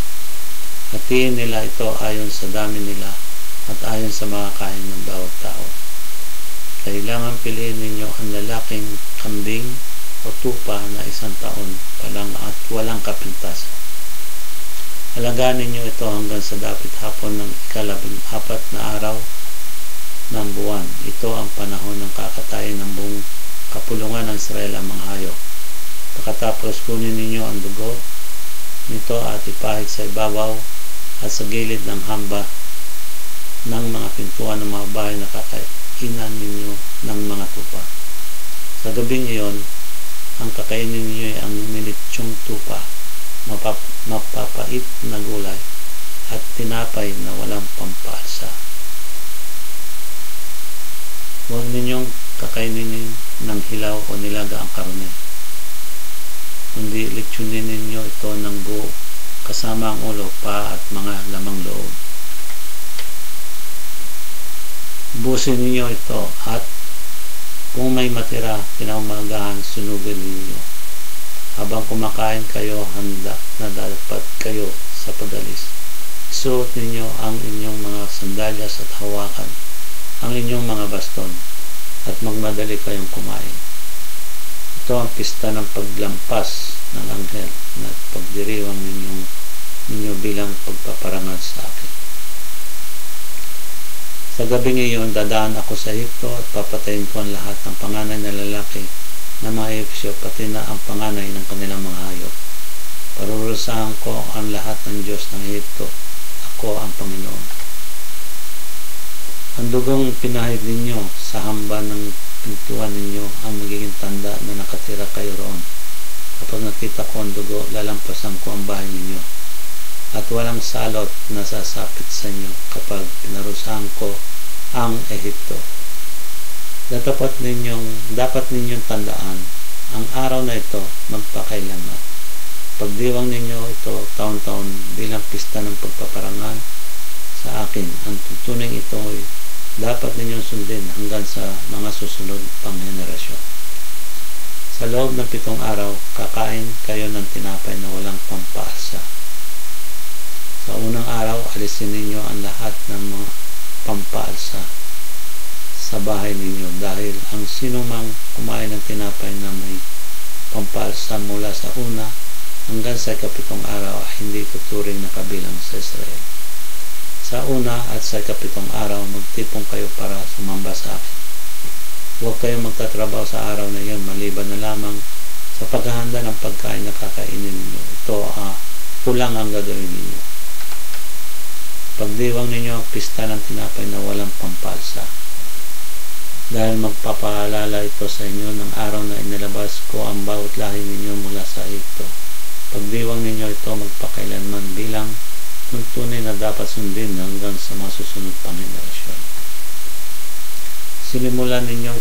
Hatiin nila ito ayon sa dami nila at ayon sa mga kain ng bawat tao. Kailangan piliin ninyo ang lalaking kambing o tupa na 1 taon pa lang at walang kapintas. Alagaan ninyo ito hanggang sa dapit hapon ng ika-14 na araw ng buwan. Ito ang panahon ng kakatayin ng buong kapulungan ng Israel ang mga hayop. Pagkatapos kunin ninyo ang dugo nito at ipahid sa ibabaw at sa gilid ng hamba ng mga pintuan ng mga bahay na kakainan ninyo ng mga tupa. Sa gabing iyon, ang kakainin ninyo ay ang minitsyong tupa, mapapait na gulay at tinapay na walang pampalsa. Huwag ninyong kakainin ng hilaw o nilaga ang karne, kundi litsunin ninyo ito ng buo kasama ang ulo, paa at mga lamang loob. Busin ninyo ito at kung may matira kinaumagahan, sunugin ninyo. Habang kumakain kayo, handa na dapat kayo sa pag-alis. Isuot ninyo ang inyong mga sandalyas at hawakan ang inyong mga baston at magmadali kayong kumain. Ito ang pista ng paglampas ng anghel na pagdiriwang ninyo bilang pagpaparangal sa akin. Sa gabing iyon, dadaan ako sa Ehipto at papatayin ko ang lahat ng panganay na lalaki na mga Ehipsyo, pati na ang panganay ng kanilang mga hayop. Parurusahan ko ang lahat ng Diyos ng Ehipto. Ako ang Panginoon. Ang dugong pinahid ninyo sa hamba ng pintuan ninyo ang magiging tanda na nakatira kayo roon. Kapag nakita ko ang dugo, lalampasan ko ang bahay ninyo. At walang salot na sasapit sa inyo kapag pinarusahan ko ang Ehipto. Dapat ninyong tandaan, ang araw na ito magpakailanman. Pagdiwang ninyo ito taon-taon bilang pista ng pagpaparangal sa akin. Ang tuntuning ito ay dapat ninyong sundin hanggang sa mga susunod pang henerasyon. Sa loob ng 7 araw, kakain kayo ng tinapay na walang pampalsa. Sa unang araw, alisin ninyo ang lahat ng mga pampalsa sa bahay ninyo dahil ang sino mang kumain ng tinapay na may pampalsa mula sa una hanggang sa 7 araw ay hindi tuturing na kabilang sa Israel. Sa una at sa 7 araw, magtipon kayo para sumamba sa akin. Huwag kayong magtatrabaho sa araw na iyon maliban na lamang sa paghahanda ng pagkain na kakainin ninyo. Ito lang ang gagawin ninyo. Pagdiwang ninyo ang pista ng tinapay na walang pampalsa. Dahil magpapaalala ito sa inyo ng araw na inilabas ko ang bawat lahi ninyo mula sa Ehipto. Pagdiwang ninyo ito magpakailanman bilang tuntunin na dapat sundin hanggang sa mga susunod pang henerasyon. Simulan ninyong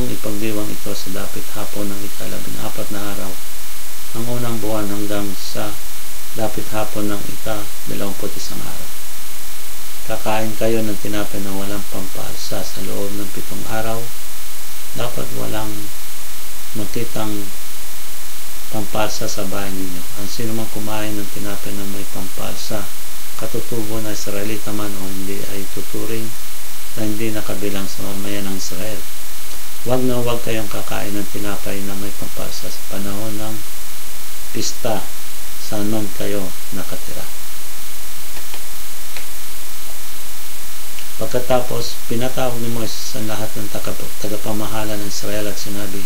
ipagdiwang ito sa dapit hapon ng ika-14 na araw ng unang buwan hanggang sa dapit hapon ng ika-21 araw. Kakain kayo ng tinapay na walang pampalsa sa loob ng 7 araw. Dapat walang makitang pampalsa sa bahay ninyo. Ang sino man kumain ng tinapay na may pampalsa, katutubo na Israelita man o hindi, ay tuturing na hindi nakabilang sa mamayan ng Israel. Huwag na huwag kayong kakain ng tinapay na may pampalsa sa panahon ng pista saan man kayo nakatira. Pagkatapos, pinatawag ni Moises ang lahat ng tagapamahala ng Israel at sinabi,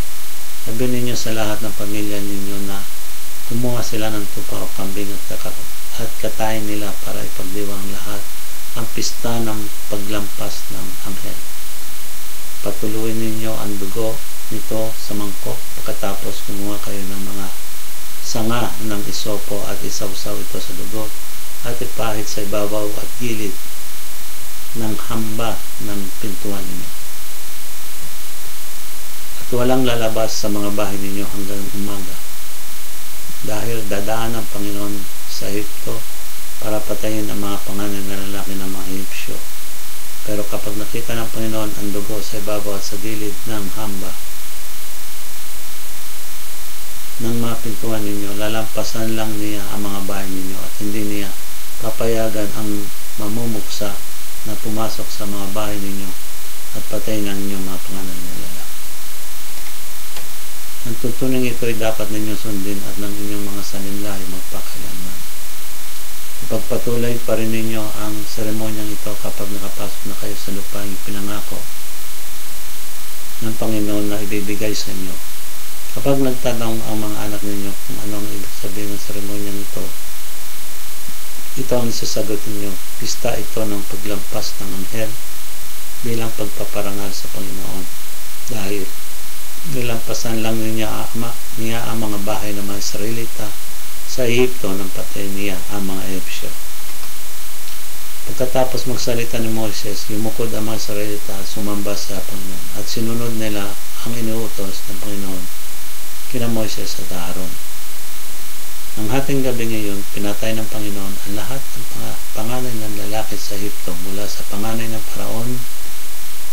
sabihin ninyo sa lahat ng pamilya ninyo na kumuha sila ng tupa o kambing at katayin nila para ipagdiwang lahat ang pista ng paglampas ng anghel. Patuloyin ninyo ang dugo nito sa mangkok. Pagkatapos kumuha kayo ng mga sanga ng isopo at isawsaw ito sa dugo at ipahid sa ibabaw at gilid ng hamba ng pintuan ninyo. At walang lalabas sa mga bahay ninyo hanggang umaga dahil dadaan ang Panginoon sa Ehipto para patayin ang mga panganay na lalaki ng mga Ehipsyo. Pero kapag nakita ng Panginoon ang dugo sa ibabaw at sa gilid ng hamba, ng mga pintuan ninyo, lalampasan lang niya ang mga bahay ninyo at hindi niya papayagan ang mamumuksa na pumasok sa mga bahay ninyo at patayin ang inyong mga pangalan na lalaki. Ang tuntuning ito ay dapat ninyong sundin at ng inyong mga sanimlahi magpakailanman. Ipagpatuloy pa rin ninyo ang seremonyang ito kapag nakapasok na kayo sa lupaing pinangako ng Panginoon na ibibigay sa inyo. Kapag nagtanong ang mga anak ninyo kung anong ibig sabihin ng seremonyang ito ang isasagot ninyo. Pista ito ng paglampas ng anghel bilang pagpaparangal sa Panginoon dahil nilampasan lang niya ang mga bahay ng mga Israelita sa Ehipto nang patay niya ang mga Ehipsyo. Pagkatapos magsalita ni Moses, yumukod ang mga Israelita at sumamba sa Panginoon at sinunod nila ang inuutos ng Panginoon kina Moses at Aaron. Ang hating gabi ngayon, pinatay ng Panginoon ang lahat ng panganay ng lalaki sa Ehipto mula sa panganay ng Paraon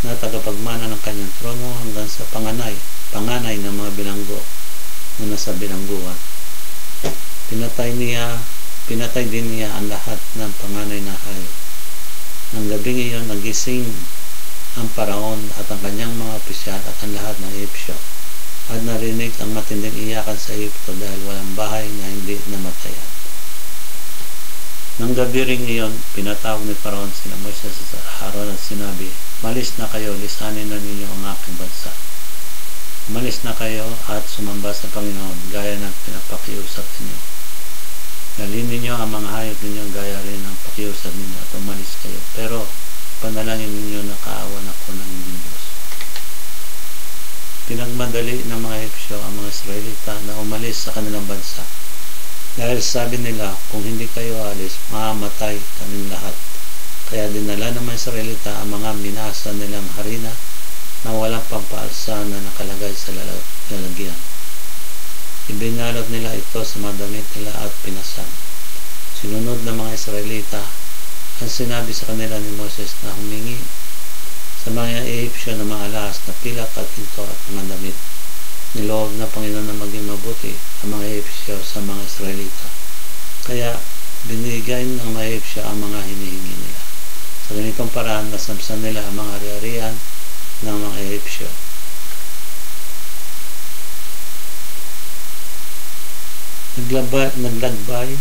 na tagapagmana ng kanyang trono hanggang sa panganay ng mga bilanggo na nasa bilangguan. Pinatay din niya ang lahat ng panganay na hayop. Nang gabing iyon, nagising ang Paraon at ang kanyang mga opisyal at ang lahat ng Ehipsyo at narinig ang matinding iyakan sa Ehipto dahil walang bahay na hindi namatayan. Nang gabi rin iyon, pinatawag ni Paraon sina Moises at Aaron at sinabi, "Malis na kayo, lisanin na ninyo ang aking bansa. Malis na kayo at sumamba sa Panginoon gaya ng pinapakiusap ninyo. Dalhin ninyo ang mga hayop ninyo gaya rin ng pakiusap ninyo at umalis kayo. Pero panalangin ninyo na kaawan ako ng inyong Diyos." Pinagmadali ng mga Ehipsyo ang mga Israelita na umalis sa kanilang bansa. Dahil sabi nila, kung hindi kayo alis, mamamatay kaming lahat. Kaya dinala ng mga Israelita ang mga minasa nilang harina na walang pampaalsa na nakalagay sa lalagyan. Ibinalot nila ito sa mga damit nila at pinasan. Sinunod ng mga Israelita ang sinabi sa kanila ni Moses na humingi sa mga Ehipsyo na mga alahas na pilak at pinto at mga damit. Niloob ng Panginoon na maging mabuti ang mga Ehipsyo sa mga Israelita. Kaya binigay ng mga Ehipsyo ang mga hinihingi nila. Sa ganitong paraan, nasamsan nila ang mga ari-arian ng mga Ehipsyo. Naglagbay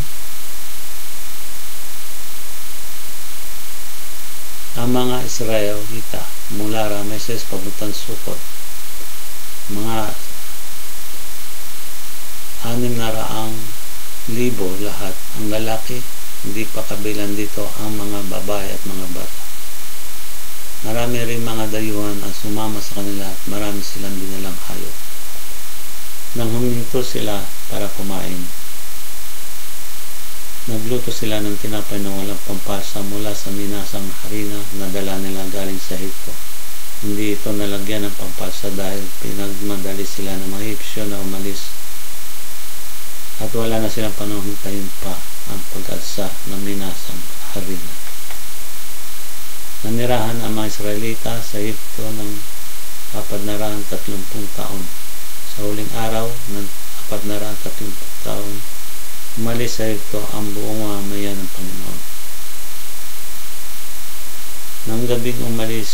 ang mga Israelita mula Rameses papuntang Sukot. Mga 600,000 lahat ang lalaki, hindi pa kabilang dito ang mga babae at mga bata. Marami rin mga dayuhan ang sumama sa kanila at marami silang dinalang hayop. Nang huminto sila para kumain, nagluto sila ng tinapay na walang pampalsa mula sa minasang harina na dala nila galing sa Ehipto. Hindi ito nalagyan ng pampalsa dahil pinagmadali sila ng mga Ehipsyo na umalis at wala na silang panahon hintayin pa ang pag-alsa ng minasang harina. Nanirahan ang mga Israelita sa Ehipto ng 430 taon. Sa huling araw ng 430 taon, umalis sa Ehipto ang buong mamayan ng Panginoon. Nang gabing umalis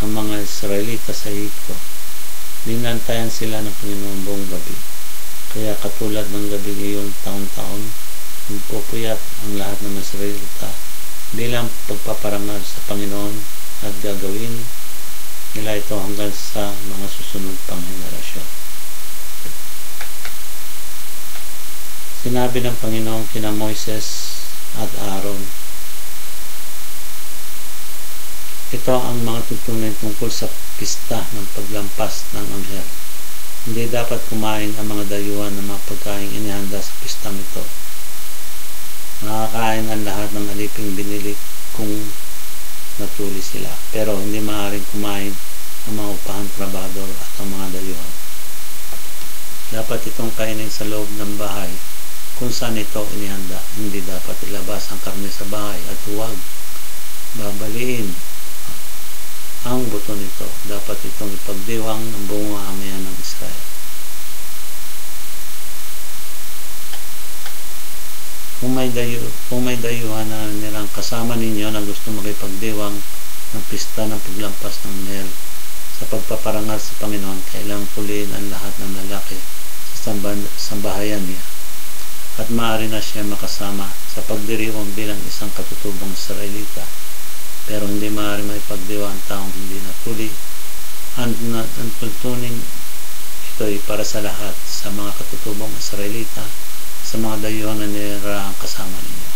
ang mga Israelita sa Ehipto, binantayan sila ng Panginoon buong gabi. Kaya katulad ng gabing iyon taon-taon, nagpupuyat ang lahat ng mga Israelita bilang pagpaparangal sa Panginoon at gagawin nila ito hanggang sa mga susunod pang henerasyon. Sinabi ng Panginoon kina Moises at Aaron, ito ang mga tuntunin tungkol sa pista ng paglampas ng anghel. Hindi dapat kumain ang mga dayuhan ng mga pagkain inihanda sa pistang ito. Nakakain ang lahat ng aliping binili kung natuli sila, pero hindi maaaring kumain ang mga upahang trabador at ang mga dayuhan. Dapat itong kainin sa loob ng bahay kung saan ito inihanda. Hindi dapat ilabas ang karne sa bahay at huwag babaliin ang buto nito. Dapat itong ipagdiwang ng buong mamayan ng Israel. kung may dayuhan na nilang kasama ninyo na gusto makipagdiwang ng pista ng paglampas ng Ner sa pagpaparangal sa Panginoon, kailangang puliin ang lahat ng lalaki sa sambahayan niya, at maaari na siya makasama sa pagdiriwang bilang isang katutubong Israelita, pero hindi maaari maipagdiwa ang taong hindi napuli. Ang tuntunin ito ay para sa lahat, sa mga katutubong Israelita, sa mga dayuhan na nirarahang kasama ninyo.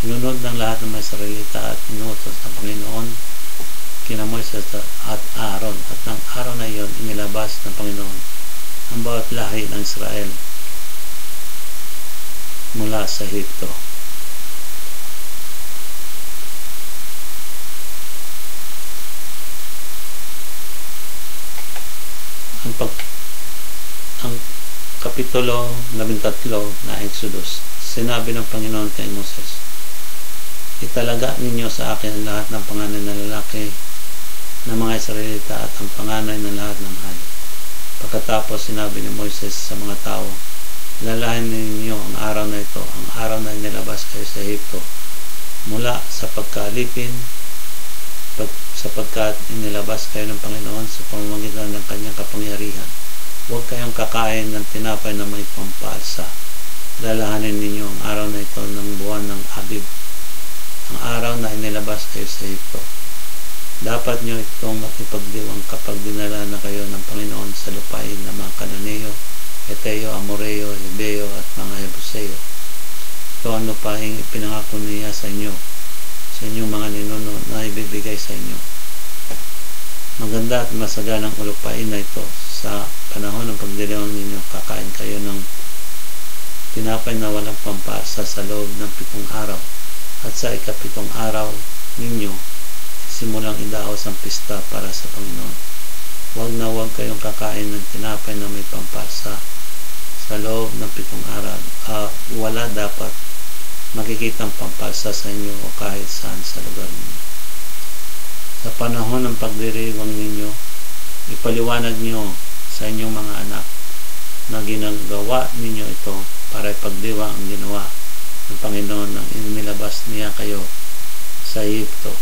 Sinunod ng lahat ng mga Israelita at inutos ng Panginoon kina Moises at Aaron, at ng araw na iyon inilabas ng Panginoon ang bawat lahi ng Israel mula sa Ehipto. Ang Kapitulo 13 na Exodus. Sinabi ng Panginoon kay Moses, italaga ninyo sa akin ang lahat ng panganay na lalaki ng mga Israelita at ang panganay na lahat ng hayop. Pagkatapos sinabi ni Moses sa mga tao, lalahin ninyo ang araw na ito, ang araw na inilabas kayo sa Ehipto, mula sa pagkaalipin, sapagkat inilabas kayo ng Panginoon sa pamamagitan ng kanyang kapangyarihan. Huwag kayong kakain ng tinapay na may pampalsa. Lalahanin ninyo ang araw na ito ng buwan ng Abib, ang araw na inilabas kayo sa Ehipto. Dapat nyo itong ipagdiwang kapag dinala na kayo ng Panginoon sa lupain ng mga Kananeo, Eteo, Amoreo, Hebeo at mga Jebuseo. Ito ang lupain ipinangako niya sa inyo, sa inyong mga ninuno na ibibigay sa inyo. Maganda at masaganang lupain na ito. Sa panahon ng pagdiriwang ninyo, kakain kayo ng tinapay na walang pampasa sa loob ng 7 araw, at sa ika-7 araw ninyo simulang idaos ang pista para sa Panginoon. Huwag kayong kakain ng tinapay na may pampasa sa loob ng 7 araw. Wala dapat makikitang pampasa sa inyo o kahit saan sa lugar ninyo. Sa panahon ng pagdiriwang ninyo, ipaliwanag nyo sa inyong mga anak na ginagawa ninyo ito para ipagdiwa ang ginawa ng Panginoon nang inilabas niya kayo sa Ehipto.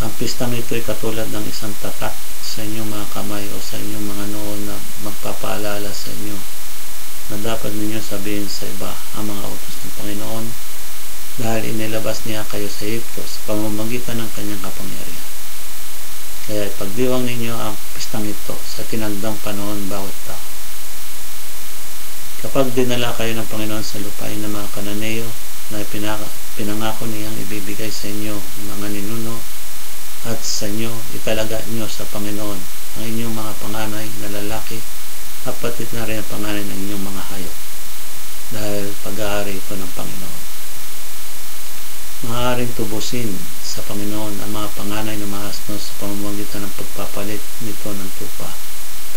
Ang pistang ito ay katulad ng isang tatak sa inyong mga kamay o sa inyong mga noo na magpapaalala sa inyo na dapat ninyo sabihin sa iba ang mga utos ng Panginoon, dahil inilabas niya kayo sa Ehipto sa pamamagitan ng kanyang kapangyarihan. Kaya ipagdiwang ninyo ang pistang ito sa tinagdang panahon bawat tao. Kapag dinala kayo ng Panginoon sa lupain ng mga Kananeo na pinangako niyang ibibigay sa inyo mga ninuno, at sa inyo italaga nyo sa Panginoon ang inyong mga panganay na lalaki at pati na rin ang panganay ng inyong mga hayop, dahil pag-aari ito ng Panginoon. Maaaring tubusin sa Panginoon ang mga panganay ng mga asno sa pamamagitan ng pagpapalit nito ng tupa,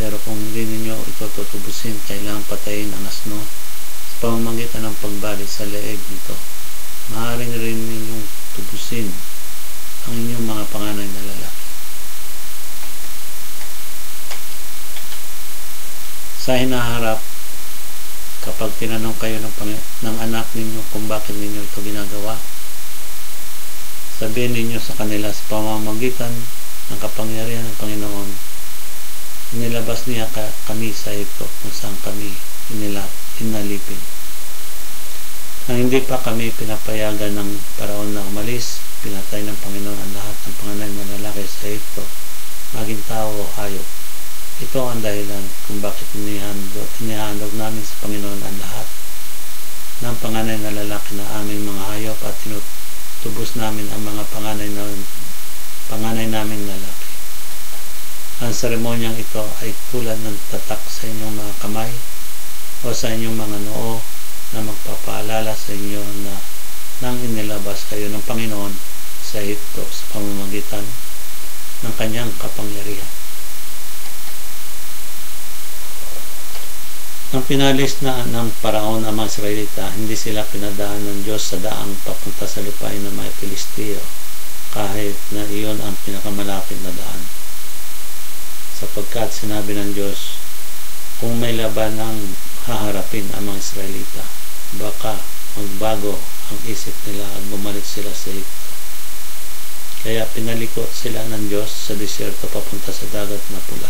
pero kung hindi ninyo ito tutubusin, kailangang patayin ang asno sa pamamagitan ng pagbalik sa leeg nito. Maaaring rin ninyong tubusin ang inyong mga panganay na lalaki. Sa hinaharap, kapag tinanong kayo ng anak ninyo kung bakit ninyo ito ginagawa, sabihin ninyo sa kanila, sa pamamagitan ng kapangyarihan ng Panginoon, inilabas niya kami sa Ehipto kung saan kami inalipin. Nang hindi pa kami pinapayagan ng paraon na umalis, pinatay ng Panginoon ang lahat ng panganay na lalaki sa Ehipto, maging tao o hayop. Ito ang dahilan kung bakit inihandog namin sa Panginoon ang lahat ng panganay na lalaki na aming mga hayop, at tinutubos namin ang mga panganay namin lalaki. Ang seremonyang ito ay tulad ng tatak sa inyong mga kamay o sa inyong mga noo na magpapaalala sa inyo na nang inilabas kayo ng Panginoon sa Ehipto sa pamamagitan ng kanyang kapangyarihan. Nang pinalis na ng paraon ang mga Israelita, hindi sila pinadaan ng Diyos sa daang papunta sa lupain ng mga Pilisteo, kahit na iyon ang pinakamalapit na daan. Sapagkat sinabi ng Diyos, kung may laban ang haharapin ang mga Israelita, baka magbago ang isip nila at bumalik sila sa Egypto. Kaya pinaliko sila ng Diyos sa disyerto papunta sa dagat na pula.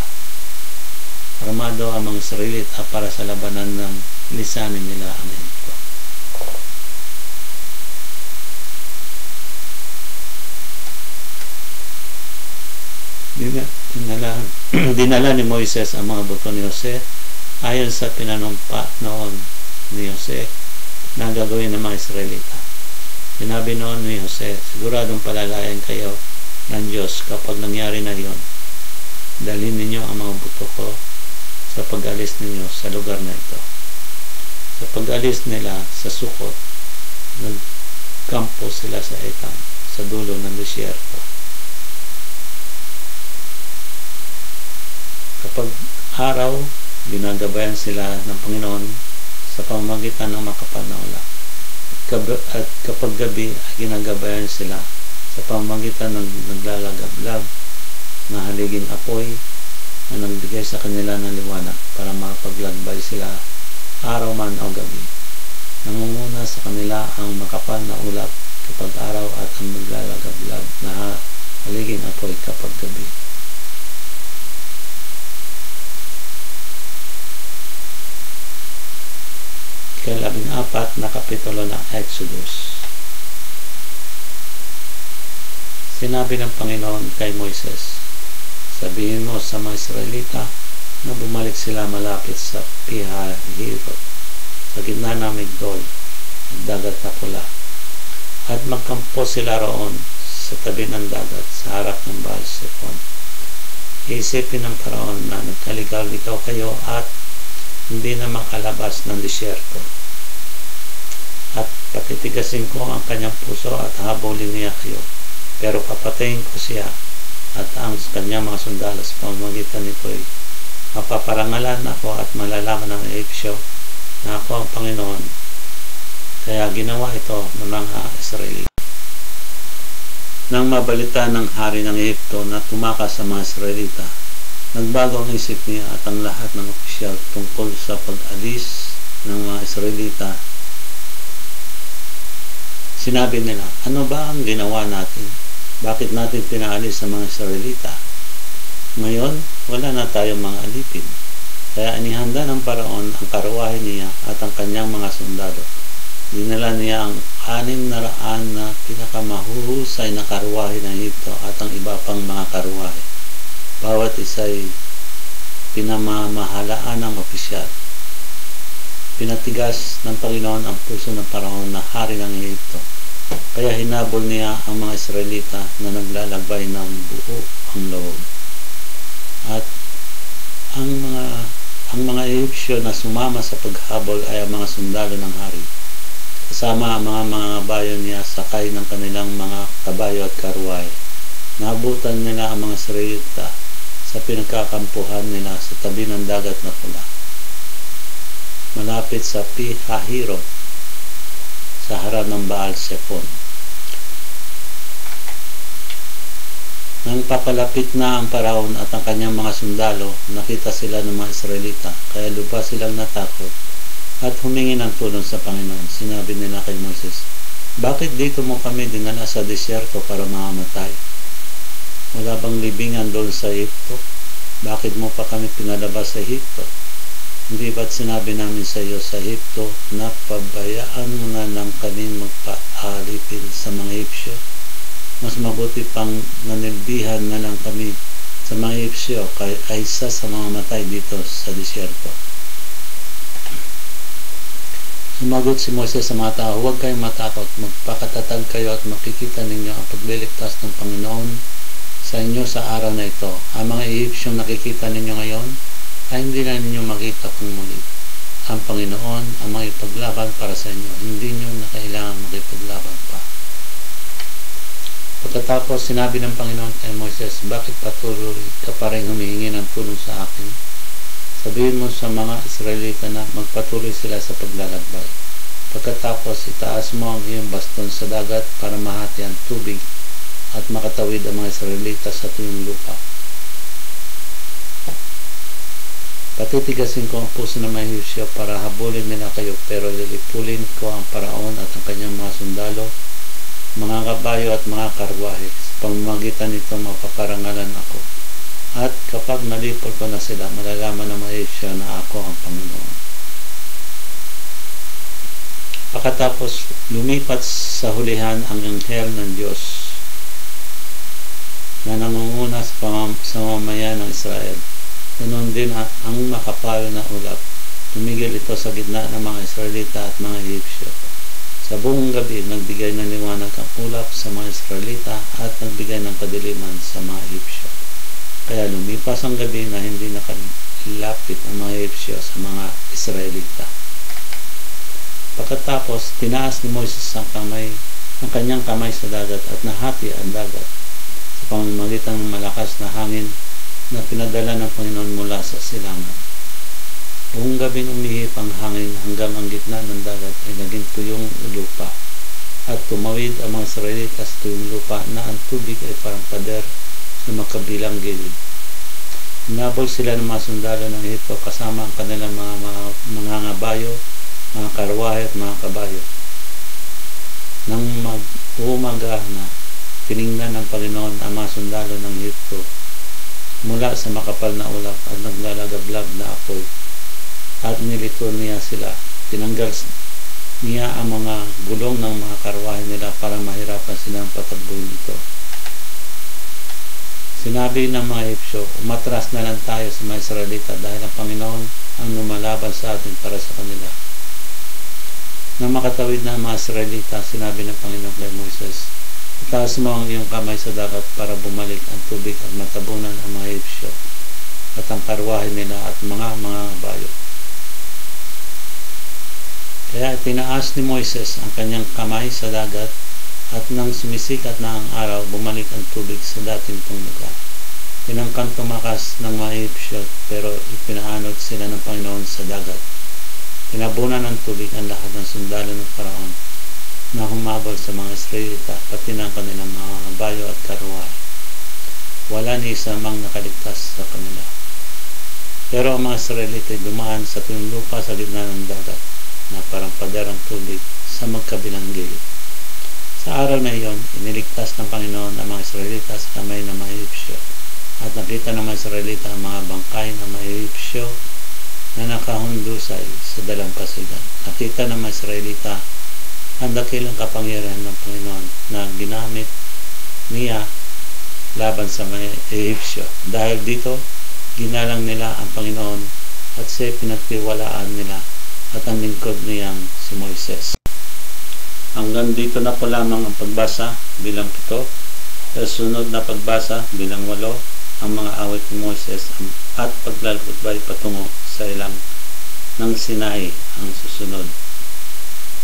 Armado ang mga Israelita para sa labanan ng lisanin nila ang Egypto. Dinala ni Moises ang mga buto ni Jose ayon sa pinanumpa noon ni Jose na gagawin ng mga Israelita. Sinabi noon ni Jose, siguradong palalayan kayo ng Diyos kapag nangyari na yon. Dalhin ninyo ang mga buto ko sa pag-alis ninyo sa lugar na ito. Sa pag-alis nila sa Sukot, nagkampo sila sa Etam, sa dulo ng disyerto. Kapag araw, ginagabayan sila ng Panginoon sa pamamagitan ng makapal na ulap. At kapag gabi, ginagabayan sila sa pamamagitan ng naglalagablab na haliging apoy na nagbigay sa kanila ng liwanag para mapaglagbay sila araw man o gabi. Nangunguna sa kanila ang makapal na ulap kapag araw at ang naglalagablab na haliging apoy kapag gabi. Ika-14 na kapitulo ng Exodus. Sinabi ng Panginoon kay Moises, sabihin mo sa mga Israelita na bumalik sila malapit sa Pi-hahirot, sa gitna ng Migdol, ang dagat na pula, at magkampo sila roon sa tabi ng dagat sa harap ng Baal-Zephon. Iisipin ng Paraon na nagkaligaw-ligaw kayo at hindi na makalabas ng disyerto. At patitigasin ko ang kanyang puso at habulin niya kayo. Pero papatayin ko siya at ang kanyang mga sundalo sa pamamagitan nito'y mapaparangalan ako at malalaman ng Egyptyo na ako ang Panginoon. Kaya ginawa ito ng mga Israelita. Nang mabalita ng hari ng Egypto na tumakas sa mga Israelita, nagbago ang isip niya at ang lahat ng opisyal tungkol sa pag-alis ng mga Israelita. Sinabi nila, ano ba ang ginawa natin? Bakit natin pinaalis ang mga Israelita? Ngayon, wala na tayong mga alipin. Kaya inihanda ng Paraon ang karuwahe niya at ang kanyang mga sundalo. Dinala niya ang 600 na pinakamahuhusay na karuwahe ng Egypto at ang iba pang mga karuwahe. Bawat isa'y pinamamahalaan ng opisyal. Pinatigas ng Panginoon ang puso ng Paraon na hari ng Egypto. Kaya hinabol niya ang mga Israelita na naglalagbay ng buo ang loob. At ang mga Egyptyo na sumama sa paghabol ay ang mga sundalo ng hari. Kasama ang mga bayan niya sakay ng kanilang mga kabayo at karuwahe. Naabutan nila ang mga Israelita sa pinagkakampuhan nila sa tabi ng dagat na pula, malapit sa Pi-hahirot, sa harap ng Baal-Zephon. Nang papalapit na ang Paraon at ang kanyang mga sundalo, nakita sila ng mga Israelita, kaya lubha silang natakot at humingi ng tulong sa Panginoon. Sinabi nila kay Moses, bakit dito mo kami dinala sa disyerto para mamamatay? Wala bang libingan doon sa Egypto? Bakit mo pa kami pinalabas sa Egypto? Hindi ba't sinabi namin sa iyo sa Egypto na pabayaan mo na lang kaming magpaalipin sa mga Egyptyo? Mas mabuti pang nanilbihan na lang kami sa mga Egyptyo kaysa sa mga matay dito sa disyerto. Sumagot si Moises sa mga tao, huwag kayong matakot, magpakatatag kayo at makikita ninyo ang pagliligtas ng Panginoon sa inyo sa araw na ito. Ang mga Egyptyong nakikita ninyo ngayon ay hindi na ninyo makita kung muli. Ang Panginoon ang makipaglaban para sa inyo. Hindi nyo na kailangan makipaglaban pa. Pagkatapos, sinabi ng Panginoon kay Moises, bakit patuloy ka pa rin humihingi ng tulong sa akin? Sabihin mo sa mga Israelita na magpatuloy sila sa paglalakbay. Pagkatapos, itaas mo ang iyong baston sa dagat para mahati ang tubig at makatawid ang mga Israelita sa tuyong lupa. Patitigasin ko ang puso ng mga Ehipsyo para habulin nila kayo, pero lilipulin ko ang Paraon at ang kanyang mga sundalo, mga kabayo at mga karwahe. Sa pamamagitan nito mapaparangalan ako. At kapag nalipol ko na sila, malalaman ng mga Ehipsyo na ako ang Panginoon. Pagkatapos lumipat sa hulihan ang anghel ng Diyos na nangunguna sa mamamayan ng Israel. Ganoon din ang makapal na ulap. Tumigil ito sa gitna ng mga Israelita at mga Ehipsyo. Sa buong gabi, nagbigay ng liwanag ang ulap sa mga Israelita at nagbigay ng kadiliman sa mga Ehipsyo. Kaya lumipas ang gabi na hindi nakalapit ang mga Ehipsyo sa mga Israelita. Pagkatapos, tinaas ni Moises ang kanyang kamay sa dagat at nahati ang dagat sa pamamagitan ng malakas na hangin na pinadala ng Panginoon mula sa silangan. Buong gabing umihip ang hangin hanggang ang gitna ng dagat ay naging tuyong lupa at tumawid ang mga Israelita sa tuyong lupa na ang tubig ay parang pader sa makabilang gilid. Inabol sila ng mga sundalo ng Ehipto kasama ang kanilang mga ngabayo, mga karwahe at mga kabayo. Nang mag-umaga na, tiningnan ng Panginoon ang mga sundalo ng Ehipto mula sa makapal na ulap at naglalagablag na apoy at nilito niya sila. Tinanggal niya ang mga gulong ng mga karwahe nila para mahirapan silang patakbuhin ito. Sinabi ng mga Ehipsyo, umatras na lang tayo sa mga Israelita dahil ang Panginoon ang lumalaban sa atin para sa kanila. Nang makatawid na ang mga Israelita, sinabi ng Panginoon kay Moises, itaas mo ang iyong kamay sa dagat para bumalik ang tubig at matabunan ang mga Ehipsyo at ang karwahe nila at mga bayo. Kaya tinaas ni Moises ang kanyang kamay sa dagat at nang sumisikat na ang araw, bumalik ang tubig sa dating lugar. Tinangkang tumakas ng mga Ehipsyo pero ipinaanod sila ng Panginoon sa dagat. Tinabunan ng tubig ang lahat ng sundalo ng Paraon na humabol sa mga Israelita, pati ng kanilang mga bayo at karwahe. Wala ni isa mang nakaligtas sa kanila. Pero ang mga Israelita ay dumaan sa tuyong lupa sa gitna ng dagat na parang pader ang tubig sa magkabilang gilid. Sa araw na iyon, iniligtas ng Panginoon ang mga Israelita sa kamay ng mga Ehipsyo at nakita ng mga Israelita ang mga bangkay ng mga Ehipsyo na nakahundusay sa dalampasigan. Nakita ng mga Israelita ang dakilang kapangyarihan ng Panginoon na ginamit niya laban sa mga Ehipsyo. Dahil dito, ginalang nila ang Panginoon at siya pinagtiwalaan nila at ang lingkod niyang si Moises. Hanggang dito na po lamang ang pagbasa bilang 7. Sa sunod na pagbasa bilang 8, ang mga awit ni Moises at paglalakbay patungo sa ilang ng Sinai ang susunod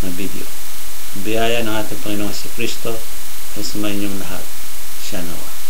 na video. Biyaya ng ating Panginoong si Kristo ay sa inyong lahat. Siya nawa.